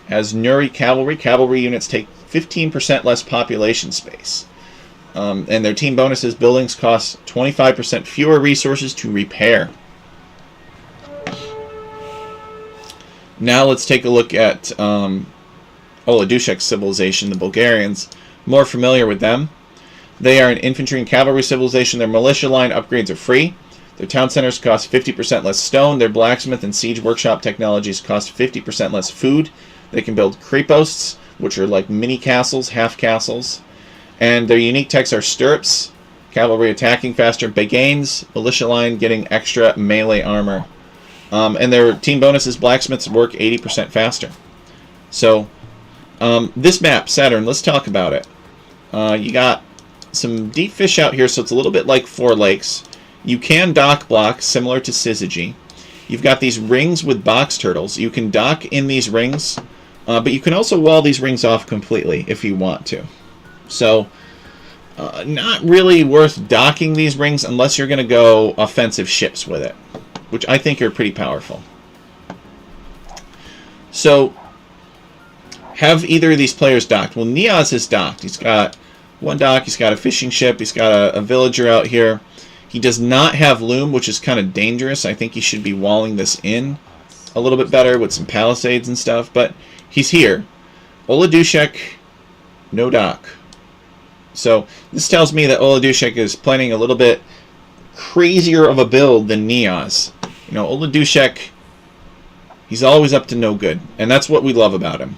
As Nuri cavalry units take 15% less population space. And their team bonuses, buildings cost 25% fewer resources to repair. Now let's take a look at Oladushek's civilization, the Bulgarians. More familiar with them. They are an infantry and cavalry civilization. Their militia line upgrades are free. Their town centers cost 50% less stone. Their blacksmith and siege workshop technologies cost 50% less food. They can build creposts, which are like mini castles, half castles. And their unique techs are stirrups, cavalry attacking faster, begains, militia line getting extra melee armor. And their team bonus is blacksmiths work 80% faster. So, this map, Saturn, let's talk about it. You got some deep fish out here, so it's a little bit like Four Lakes. You can dock block, similar to Syzygy. You've got these rings with box turtles. You can dock in these rings, but you can also wall these rings off completely if you want to. So, not really worth docking these rings unless you're going to go offensive ships with it, which I think are pretty powerful. So, have either of these players docked? Well, Niaz is docked. He's got one dock, he's got a fishing ship, he's got a villager out here. He does not have loom, which is kind of dangerous. I think he should be walling this in a little bit better with some palisades and stuff, but he's here. Oladushek, no dock. So this tells me that Oladushek is planning a little bit crazier of a build than Niaz. You know, Oladushek, he's always up to no good, and that's what we love about him.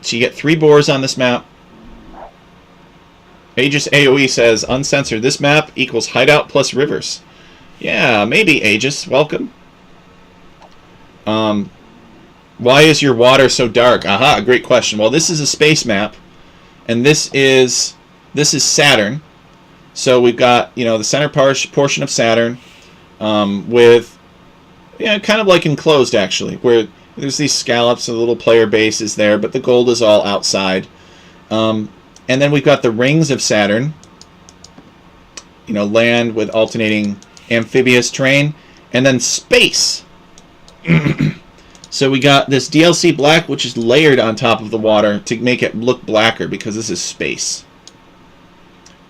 So you get 3 boars on this map. Aegis AoE says, uncensored, this map equals hideout plus rivers. Yeah, maybe, Aegis. Welcome. Why is your water so dark? Aha, great question. Well, this is a space map, and this is Saturn. So we've got, you know, the center portion of Saturn with, yeah, kind of like enclosed, actually, where there's these scallops, the little player base is there, but the gold is all outside. And then we've got the rings of Saturn, you know, land with alternating amphibious terrain, and then space. So we got this DLC black, which is layered on top of the water to make it look blacker because this is space.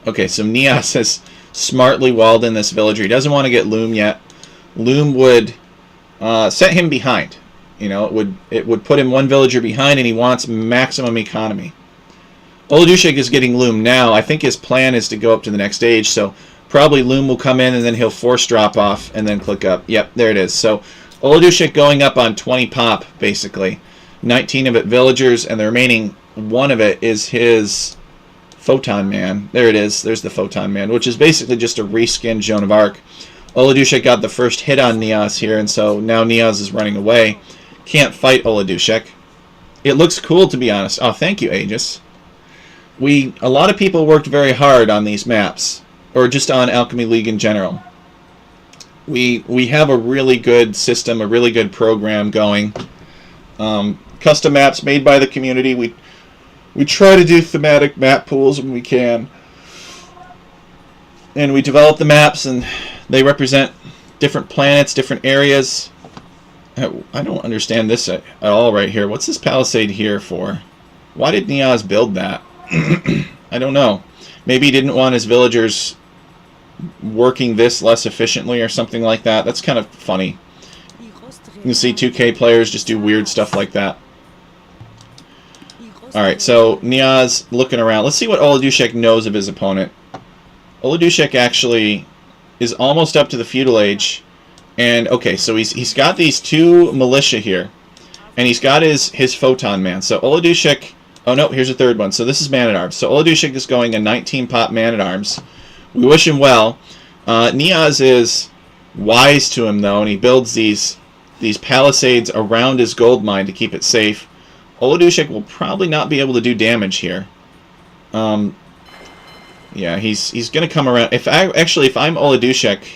Okay, so Niaz has smartly walled in this villager. He doesn't want to get loom yet. Loom would set him behind. You know, it would put him one villager behind, and he wants maximum economy. Oladushek is getting loom now. I think his plan is to go up to the next stage, so probably loom will come in, and then he'll force drop off, and then click up. Yep, there it is. So Oladushek going up on 20 pop, basically. 19 of it villagers, and the remaining 1 of it is his Photon Man. There it is. There's the Photon Man, which is basically just a reskinned Joan of Arc. Oladushek got the first hit on Niaz here, and so now Niaz is running away. Can't fight Oladushek. It looks cool, to be honest. Oh, thank you, Aegis. A lot of people worked very hard on these maps, or just on Alchemy League in general. We have a really good system, a really good program going. Custom maps made by the community. We try to do thematic map pools when we can. And we develop the maps, and they represent different planets, different areas. I don't understand this at all right here. What's this palisade here for? Why did Niaz build that? I don't know. Maybe he didn't want his villagers working this less efficiently or something like that. That's kind of funny. You can see 2K players just do weird stuff like that. Alright, so Niaz looking around. Let's see what Oladushek knows of his opponent. Oladushek actually is almost up to the feudal age. And, okay, so he's got these 2 militia here. And he's got his Photon Man. So Oladushik... Oh, no, here's a third one. So this is Man-at-Arms. So Oladushik is going a 19-pop Man-at-Arms. We wish him well. Niaz is wise to him, though, and he builds these palisades around his gold mine to keep it safe. Oladushik will probably not be able to do damage here. Yeah, he's going to come around. If I'm Oladushik...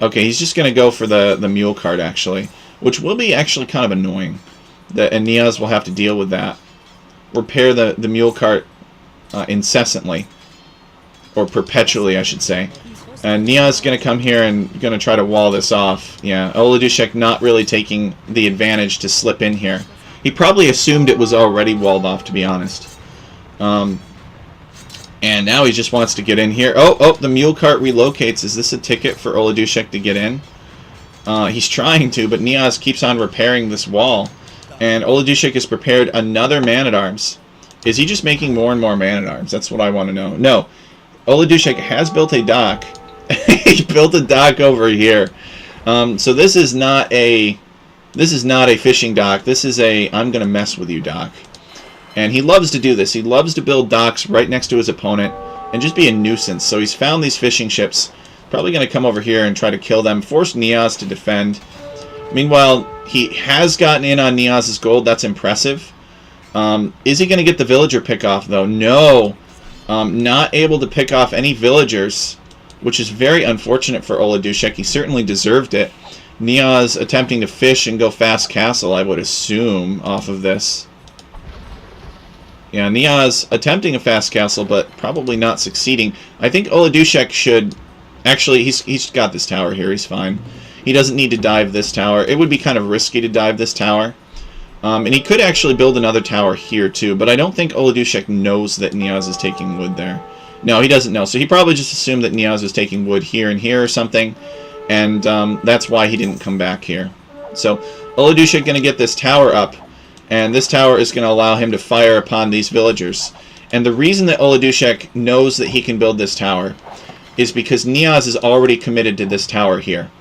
Okay, he's just going to go for the mule cart, actually, which will be actually kind of annoying. And Niaz will have to deal with that. Repair the mule cart incessantly, or perpetually, I should say. And Niaz is going to come here and going to try to wall this off. Yeah, Oladushik not really taking the advantage to slip in here. He probably assumed it was already walled off, to be honest. And now he just wants to get in here. Oh, the mule cart relocates. Is this a ticket for Oladushik to get in? He's trying to, but Niaz keeps on repairing this wall. And Oladushik has prepared another Man-at-Arms. Is he just making more and more Man-at-Arms? That's what I want to know. No. Oladushik has built a dock. He built a dock over here. So this is not a fishing dock. This is a I'm going to mess with you dock. And he loves to do this. He loves to build docks right next to his opponent and just be a nuisance. So he's found these fishing ships. Probably going to come over here and try to kill them. Force Niaz to defend. Meanwhile, he has gotten in on Niaz's gold. That's impressive. Is he going to get the villager pick off, though? No. Not able to pick off any villagers, which is very unfortunate for Oladushik. He certainly deserved it. Niaz attempting to fish and go fast castle, I would assume, off of this. Yeah, Niaz attempting a fast castle, but probably not succeeding. I think Oladushik should... Actually, he's got this tower here. He's fine. He doesn't need to dive this tower. It would be kind of risky to dive this tower. And he could actually build another tower here, too. But I don't think Oladushik knows that Niaz is taking wood there. No, he doesn't know. So he probably just assumed that Niaz was taking wood here and here or something. And that's why he didn't come back here. So Oladushik going to get this tower up. And this tower is going to allow him to fire upon these villagers. And the reason that Oladushik knows that he can build this tower is because Niaz is already committed to this tower here.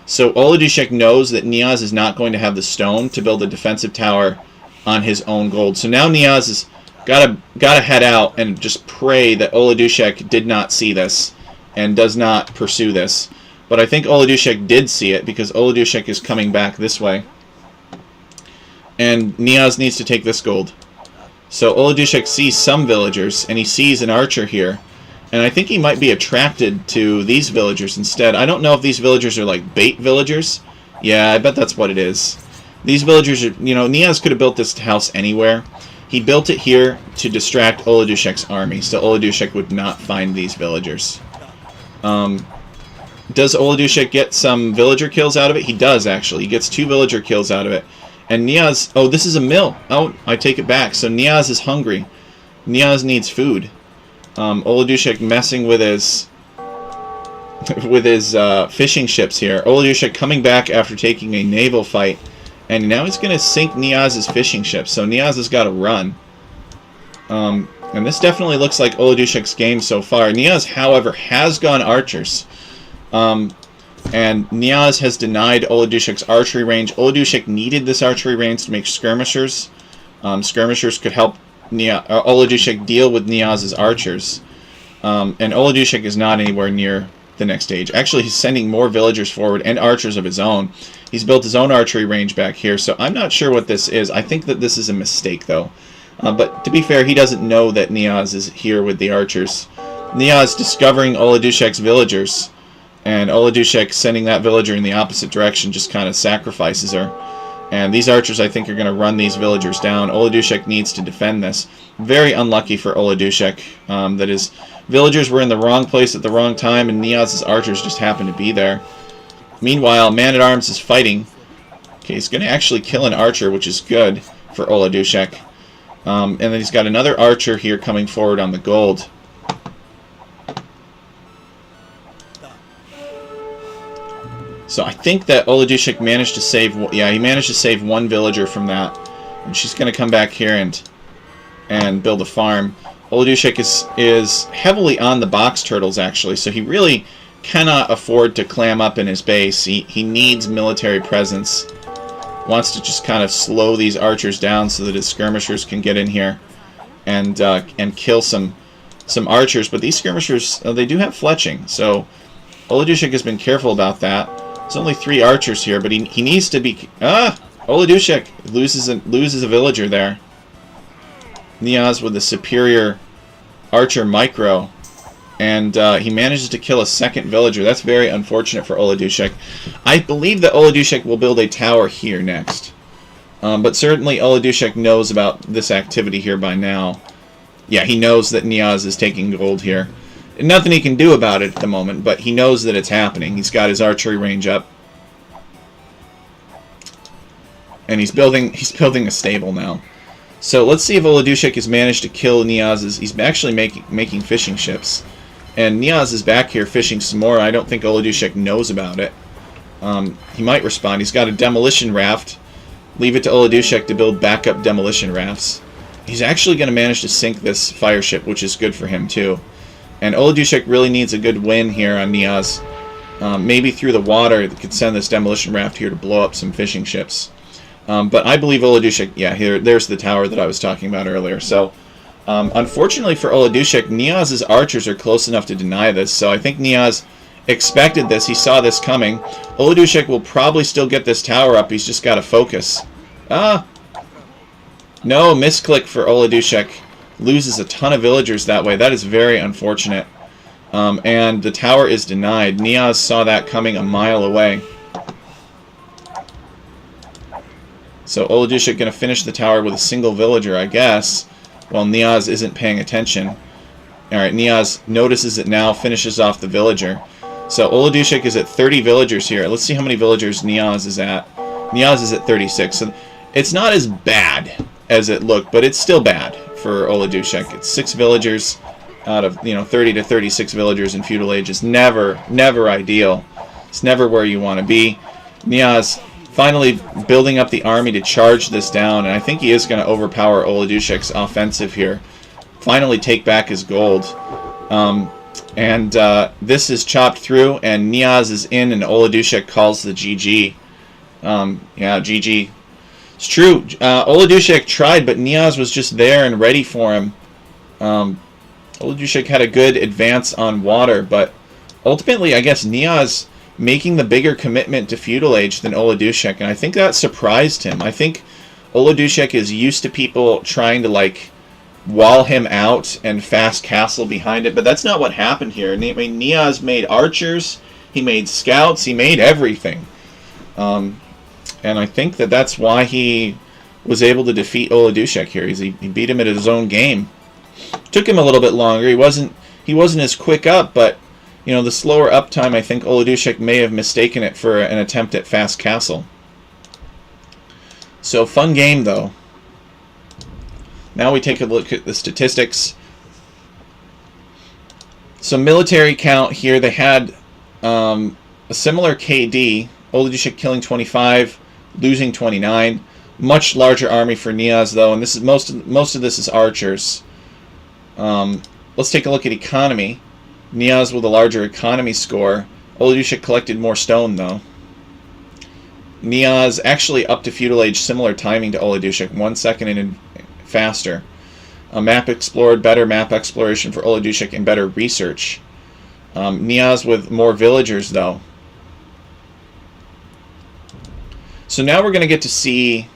So Oladushik knows that Niaz is not going to have the stone to build a defensive tower on his own gold. So now Niaz has gotta head out and just pray that Oladushik did not see this and does not pursue this. But I think Oladushik did see it because Oladushik is coming back this way. And Niaz needs to take this gold. So Oladushik sees some villagers and he sees an archer here. And I think he might be attracted to these villagers instead. I don't know if these villagers are like bait villagers. Yeah, I bet that's what it is. These villagers are, you know, Niaz could have built this house anywhere. He built it here to distract Oladushik's army, so Oladushik would not find these villagers. Does Oladushik get some villager kills out of it? He does, actually. He gets 2 villager kills out of it. And Niaz... Oh, this is a mill. Oh, I take it back. So Niaz is hungry. Niaz needs food. Oladushik messing with his fishing ships here. Oladushik coming back after taking a naval fight, and now he's going to sink Niaz's fishing ship. So Niaz has got to run. And this definitely looks like Oladushik's game so far. Niaz, however, has gone archers. And Niaz has denied Oladushik's archery range. Oladushik needed this archery range to make skirmishers. Skirmishers could help Oladushik deal with Niaz's archers. And Oladushik is not anywhere near the next stage. Actually, he's sending more villagers forward and archers of his own. He's built his own archery range back here, so I'm not sure what this is. I think that this is a mistake, though. But to be fair, he doesn't know that Niaz is here with the archers. Niaz discovering Oladushik's villagers, and Oladushik sending that villager in the opposite direction just kind of sacrifices her. And these archers, I think, are going to run these villagers down. Oladushik needs to defend this. Very unlucky for Oladushik. That his villagers were in the wrong place at the wrong time, and Niaz's archers just happened to be there. Meanwhile, Man-at-Arms is fighting. Okay, he's going to actually kill an archer, which is good for Oladushik. And then he's got another archer here coming forward on the gold. So I think that Oladushik managed to save... Yeah, he managed to save 1 villager from that. And she's going to come back here and build a farm. Oladushik is heavily on the box turtles, actually. So he really cannot afford to clam up in his base. He needs military presence. Wants to just kind of slow these archers down so that his skirmishers can get in here and kill some archers. But these skirmishers, they do have fletching, so Oladushek has been careful about that. There's only 3 archers here, but he needs to be... Oladushek loses a villager there. Niaz with the superior archer micro, and he manages to kill a second villager. That's very unfortunate for Oladushek. I believe that Oladushek will build a tower here next. But certainly Oladushek knows about this activity here by now. Yeah, he knows that Niaz is taking gold here. Nothing he can do about it at the moment, but he knows that it's happening. He's got his archery range up. And he's building a stable now. So let's see if Oladushek has managed to kill Niaz's... He's actually making fishing ships. And Niaz is back here fishing some more. I don't think Oladushek knows about it. He might respond. He's got a demolition raft. Leave it to Oladushek to build backup demolition rafts. He's actually going to manage to sink this fire ship, which is good for him too. And Oladushek really needs a good win here on Niaz. Maybe through the water that could send this demolition raft here to blow up some fishing ships. But I believe Oladushek... Yeah, there's the tower that I was talking about earlier. So, unfortunately for Oladushek, Niaz's archers are close enough to deny this. So I think Niaz expected this. He saw this coming. Oladushek will probably still get this tower up. He's just got to focus. No, misclick for Oladushek. Loses a ton of villagers that way. That is very unfortunate. And the tower is denied. Niaz saw that coming a mile away. So Oladushek going to finish the tower with a single villager, I guess, while Niaz isn't paying attention. Alright, Niaz notices it now, finishes off the villager. So Oladushek is at 30 villagers here. Let's see how many villagers Niaz is at. Niaz is at 36. So it's not as bad as it looked, but it's still bad for Oladushek. It's 6 villagers out of 30 to 36 villagers in feudal age is never ideal. It's never where you want to be. Niaz finally building up the army to charge this down, and I think he is going to overpower Oladushek's offensive here. Finally take back his gold. This is chopped through, and Niaz is in, and Oladushek calls the GG. Yeah, GG. It's true. Oladushek tried, but Niaz was just there and ready for him. Oladushek had a good advance on water, but ultimately, I guess Niaz making the bigger commitment to feudal age than Oladushek, and I think that surprised him. I think Oladushek is used to people trying to, like, wall him out and fast castle behind it, but that's not what happened here. I mean, Niaz made archers, he made scouts, he made everything. And I think that that's why he was able to defeat Oladushek here. He beat him at his own game. Took him a little bit longer. He wasn't as quick up, but the slower uptime, I think Oladushek may have mistaken it for an attempt at fast castle. So fun game though. Now we take a look at the statistics. So military count here, they had a similar KD. Oladushek killing 25, losing 29. Much larger army for Niaz though, and this is most of this is archers. Let's take a look at economy. Niaz with a larger economy score. Oladushek collected more stone though. Niaz actually up to feudal age, similar timing to Oladushek, 1 second and faster. A map explored, better map exploration for Oladushek, and better research. Niaz with more villagers though. So now we're going to get to see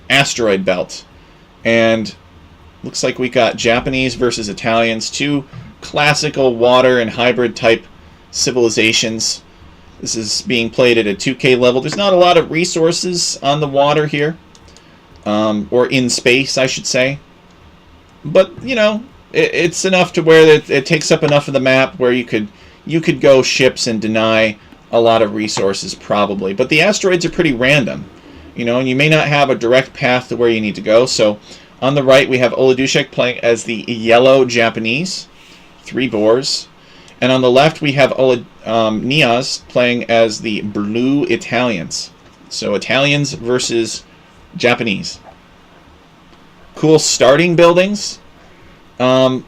asteroid belt, and looks like we got Japanese versus Italians, 2 classical water and hybrid type civilizations. This is being played at a 2K level. There's not a lot of resources on the water here, or in space, I should say. But it's enough to where it takes up enough of the map where you could go ships and deny a lot of resources probably. But the asteroids are pretty random, and you may not have a direct path to where you need to go. So on the right, we have Oladushek playing as the yellow Japanese, 3 boars. And on the left, we have Niaz playing as the blue Italians. So Italians versus Japanese. Cool starting buildings. You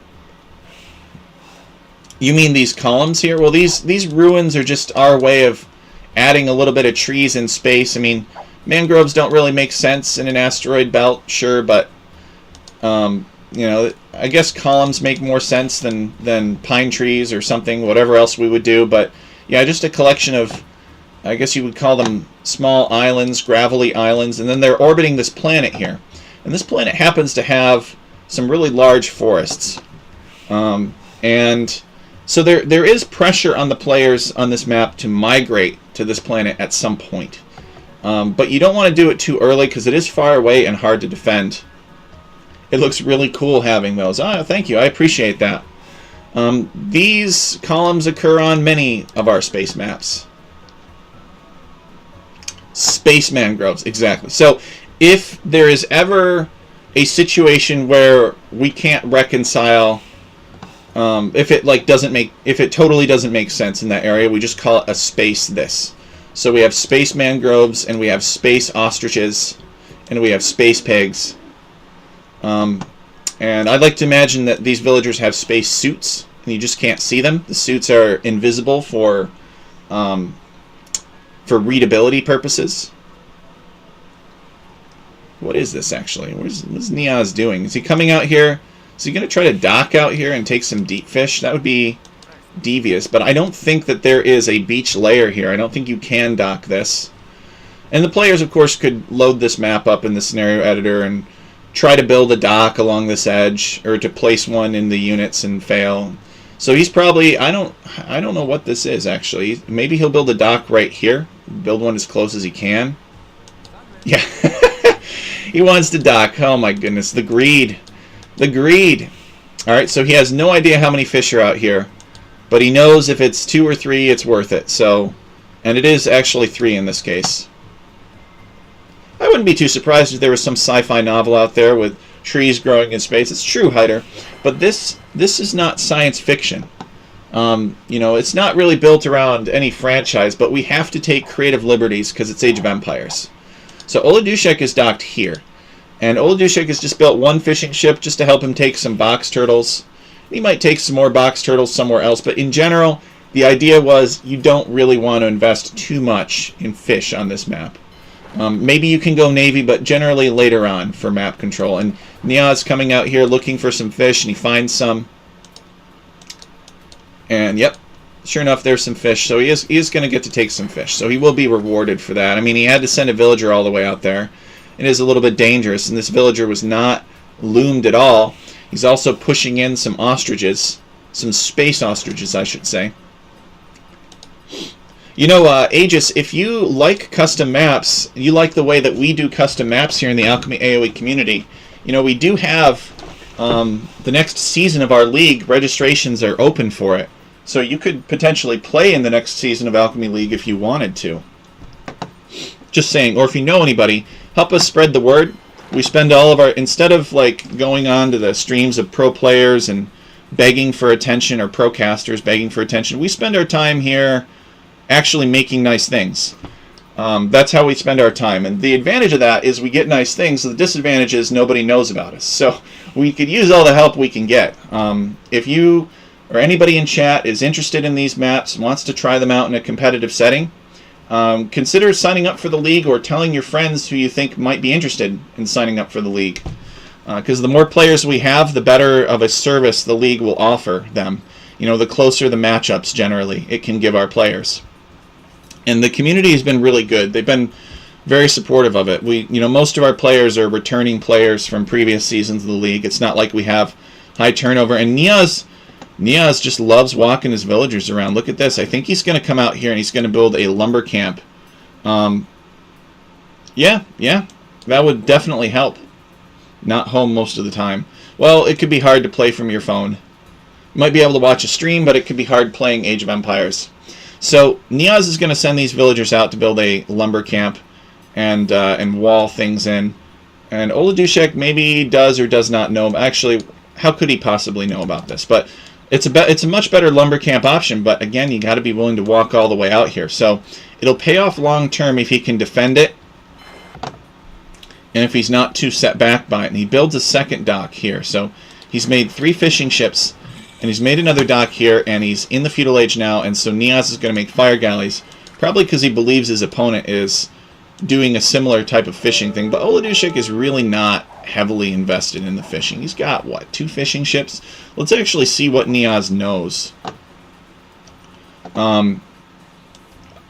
mean these columns here? Well, these ruins are just our way of adding a little bit of trees in space. I mean, mangroves don't really make sense in an asteroid belt, sure, but you know, I guess columns make more sense than pine trees or something, whatever else we would do. But yeah, just a collection of, I guess you would call them small islands, gravelly islands, and then they're orbiting this planet here. And this planet happens to have some really large forests. And so there is pressure on the players on this map to migrate to this planet at some point. But you don't want to do it too early because it is far away and hard to defend. It looks really cool having those. Ah, thank you. I appreciate that. These columns occur on many of our space maps. Space mangroves, exactly. So if there is ever a situation where we can't reconcile, if it totally doesn't make sense in that area, we just call it a space this. So we have space mangroves, and we have space ostriches, and we have space pigs. And I'd like to imagine that these villagers have space suits, and you just can't see them. The suits are invisible for readability purposes. What is this actually? What is Niaz doing? Is he coming out here? Is he going to try to dock out here and take some deep fish? That would be devious, but I don't think that there is a beach layer here. I don't think you can dock this. And the players, of course, could load this map up in the scenario editor and try to build a dock along this edge, or to place one in the units and fail. So he's probably, I don't know what this is actually. Maybe he'll build a dock right here. Build one as close as he can. Yeah. He wants to dock. Oh my goodness, the greed. The greed. Alright, so he has no idea how many fish are out here, but he knows if it's 2 or 3, it's worth it. So, and it is actually 3 in this case. I wouldn't be too surprised if there was some sci-fi novel out there with trees growing in space. It's true, Hyder, but this is not science fiction. You know, it's not really built around any franchise, but we have to take creative liberties because it's Age of Empires. So Oladushek is docked here, and Oladushek has just built one fishing ship just to help him take some box turtles. He might take some more box turtles somewhere else, but in general, the idea was you don't really want to invest too much in fish on this map. Maybe you can go Navy, but generally later on for map control. And Niaz coming out here looking for some fish, and he finds some. And yep, sure enough, there's some fish. So he is going to get to take some fish. So he will be rewarded for that. I mean, he had to send a villager all the way out there. It is a little bit dangerous, and this villager was not loomed at all. He's also pushing in some ostriches, some space ostriches, I should say. You know, Aegis, if you like custom maps, you like the way that we do custom maps here in the Alchemy AoE community, you know, we do have the next season of our league, registrations are open for it. So you could potentially play in the next season of Alchemy League if you wanted to. Just saying, or if you know anybody, help us spread the word. We spend all of our, instead of like going on to the streams of pro players and begging for attention, or pro casters begging for attention, we spend our time here actually making nice things. That's how we spend our time, and the advantage of that is we get nice things. The disadvantage is nobody knows about us, so we could use all the help we can get. If you or anybody in chat is interested in these maps, wants to try them out in a competitive setting, consider signing up for the league, or telling your friends who you think might be interested in signing up for the league, because the more players we have, the better of a service the league will offer them. You know, the closer the matchups generally it can give our players. And the community has been really good. They've been very supportive of it. You know, most of our players are returning players from previous seasons of the league. It's not like we have high turnover. And Niaz just loves walking his villagers around. Look at this. I think he's going to come out here and he's going to build a lumber camp. Yeah, that would definitely help. Not home most of the time. Well, it could be hard to play from your phone. You might be able to watch a stream, but it could be hard playing Age of Empires. So Niaz is going to send these villagers out to build a lumber camp and wall things in. And Oladushek maybe does or does not know. Actually, how could he possibly know about this? But it's a much better lumber camp option. But again, you got to be willing to walk all the way out here. So it'll pay off long term if he can defend it, and if he's not too set back by it. And he builds a second dock here. So he's made 3 fishing ships. And he's made another dock here, and he's in the feudal age now, and so Niaz is going to make fire galleys, Probably because he believes his opponent is doing a similar type of fishing thing. But Oladushik is really not heavily invested in the fishing. He's got, what, 2 fishing ships? Let's actually see what Niaz knows.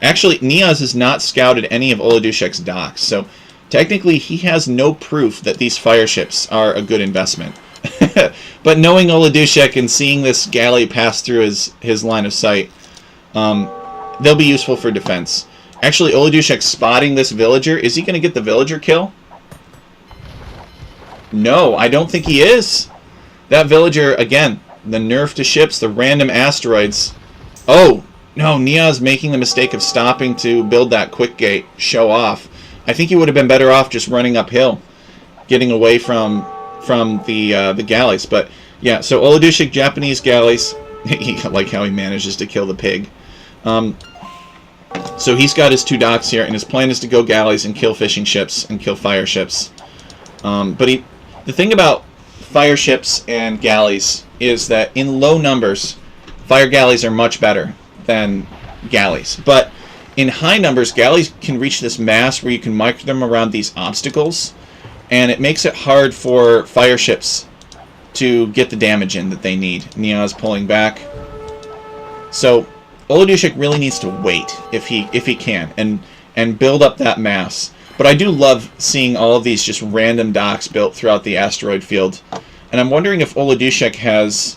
Actually, Niaz has not scouted any of Oladushik's docks, so technically he has no proof that these fire ships are a good investment. But knowing Oladushik and seeing this galley pass through his line of sight, they'll be useful for defense. Actually, Oladushik spotting this villager. Is he going to get the villager kill? No, I don't think he is. That villager, again, the nerf to ships, the random asteroids. Oh, no, Niaz making the mistake of stopping to build that quick gate, show off. I think he would have been better off just running uphill, getting away from the galleys. But yeah, so Oladushik, Japanese galleys. I like how he manages to kill the pig. So he's got his 2 docks here, and his plan is to go galleys and kill fishing ships and kill fire ships. But the thing about fire ships and galleys is that in low numbers, fire galleys are much better than galleys. But in high numbers, galleys can reach this mass where you can micro them around these obstacles, and it makes it hard for fire ships to get the damage in that they need. Niaz pulling back. So Oladushik really needs to wait if he can and build up that mass. But I do love seeing all of these just random docks built throughout the asteroid field. And I'm wondering if Oladushik has...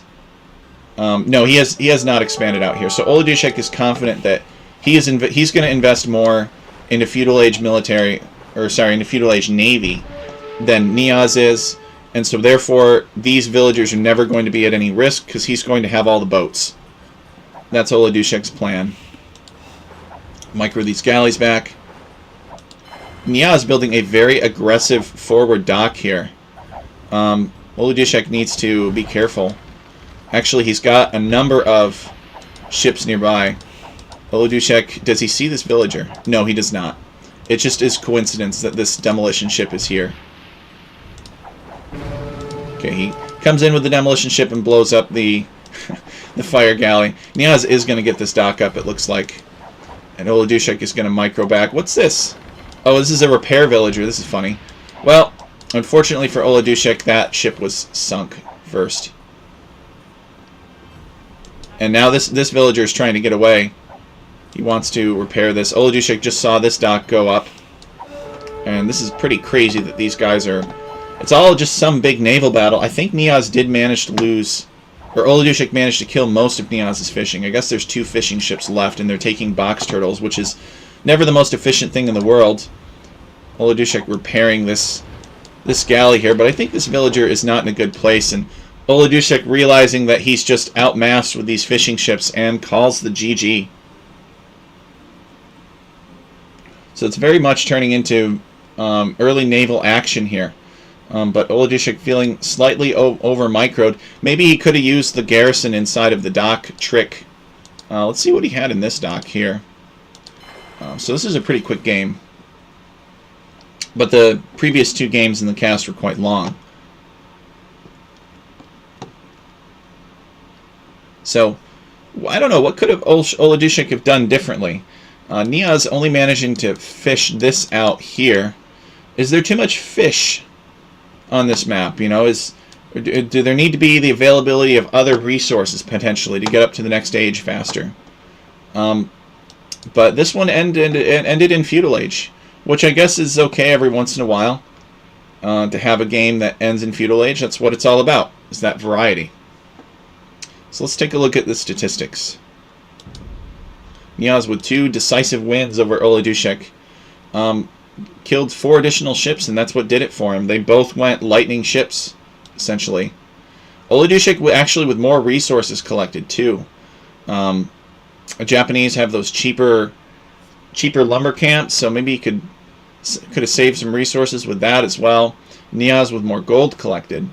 no, he has not expanded out here. So Oladushik is confident that he's going to invest more into feudal age military, or sorry, into feudal age navy than Niaz is, and so therefore these villagers are never going to be at any risk because he's going to have all the boats. That's Oladushik's plan. Micro these galleys back. Niaz building a very aggressive forward dock here. Oladushik needs to be careful. Actually, he's got a number of ships nearby. Oladushik, does he see this villager? No, he does not. It just is coincidence that this demolition ship is here. Okay, he comes in with the demolition ship and blows up the the fire galley. Niaz is going to get this dock up, it looks like. And Oladushik is going to micro back. What's this? Oh, this is a repair villager. This is funny. Well, unfortunately for Oladushik, that ship was sunk first. And now this villager is trying to get away. He wants to repair this. Oladushik just saw this dock go up. And this is pretty crazy that these guys are... It's all just some big naval battle. I think Niaz did manage to lose... Or Oladushik managed to kill most of Niaz's fishing. I guess there's 2 fishing ships left, and they're taking box turtles, which is never the most efficient thing in the world. Oladushik repairing this galley here, but I think this villager is not in a good place, and Oladushik realizing that he's just outmassed with these fishing ships and calls the GG. So it's very much turning into early naval action here. But Oladushik feeling slightly over-microed. Maybe he could have used the garrison inside of the dock trick. Let's see what he had in this dock here. So this is a pretty quick game. But the previous 2 games in the cast were quite long. So, I don't know, what could have Oladushik have done differently? Niaz only managing to fish this out here. Is there too much fish on this map? You know, do there need to be the availability of other resources potentially to get up to the next age faster? But this one ended in feudal age, which I guess is okay every once in a while. To have a game that ends in feudal age, that's what it's all about, is that variety. So let's take a look at the statistics. Niaz with 2 decisive wins over Oladushik. Killed 4 additional ships, and that's what did it for him. They both went lightning ships, essentially. Oladushik actually with more resources collected, too. The Japanese have those cheaper lumber camps, so maybe he could have saved some resources with that as well. Niaz with more gold collected.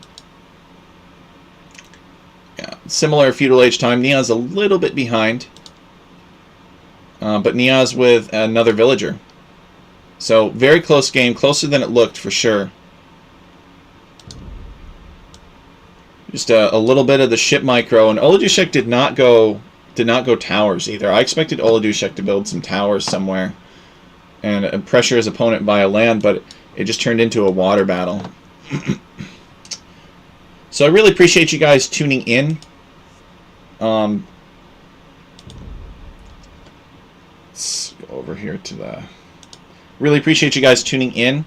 Yeah, similar feudal age time. Niaz a little bit behind. But Niaz with another villager. So, very close game. Closer than it looked, for sure. Just a little bit of the ship micro. And Oladushik did not go did not go towers either. I expected Oladushek to build some towers somewhere and pressure his opponent by a land, but it just turned into a water battle. So I really appreciate you guys tuning in. Let's go over here to the... Really appreciate you guys tuning in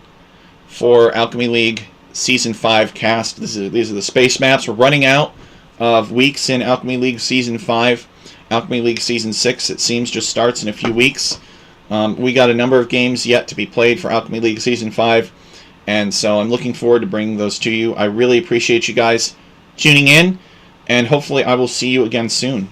for Alchemy League Season 5 cast. These are the space maps. We're running out of weeks in Alchemy League Season 5. Alchemy League Season 6, it seems, just starts in a few weeks. We got a number of games yet to be played for Alchemy League Season 5, and so I'm looking forward to bringing those to you. I really appreciate you guys tuning in, and hopefully I will see you again soon.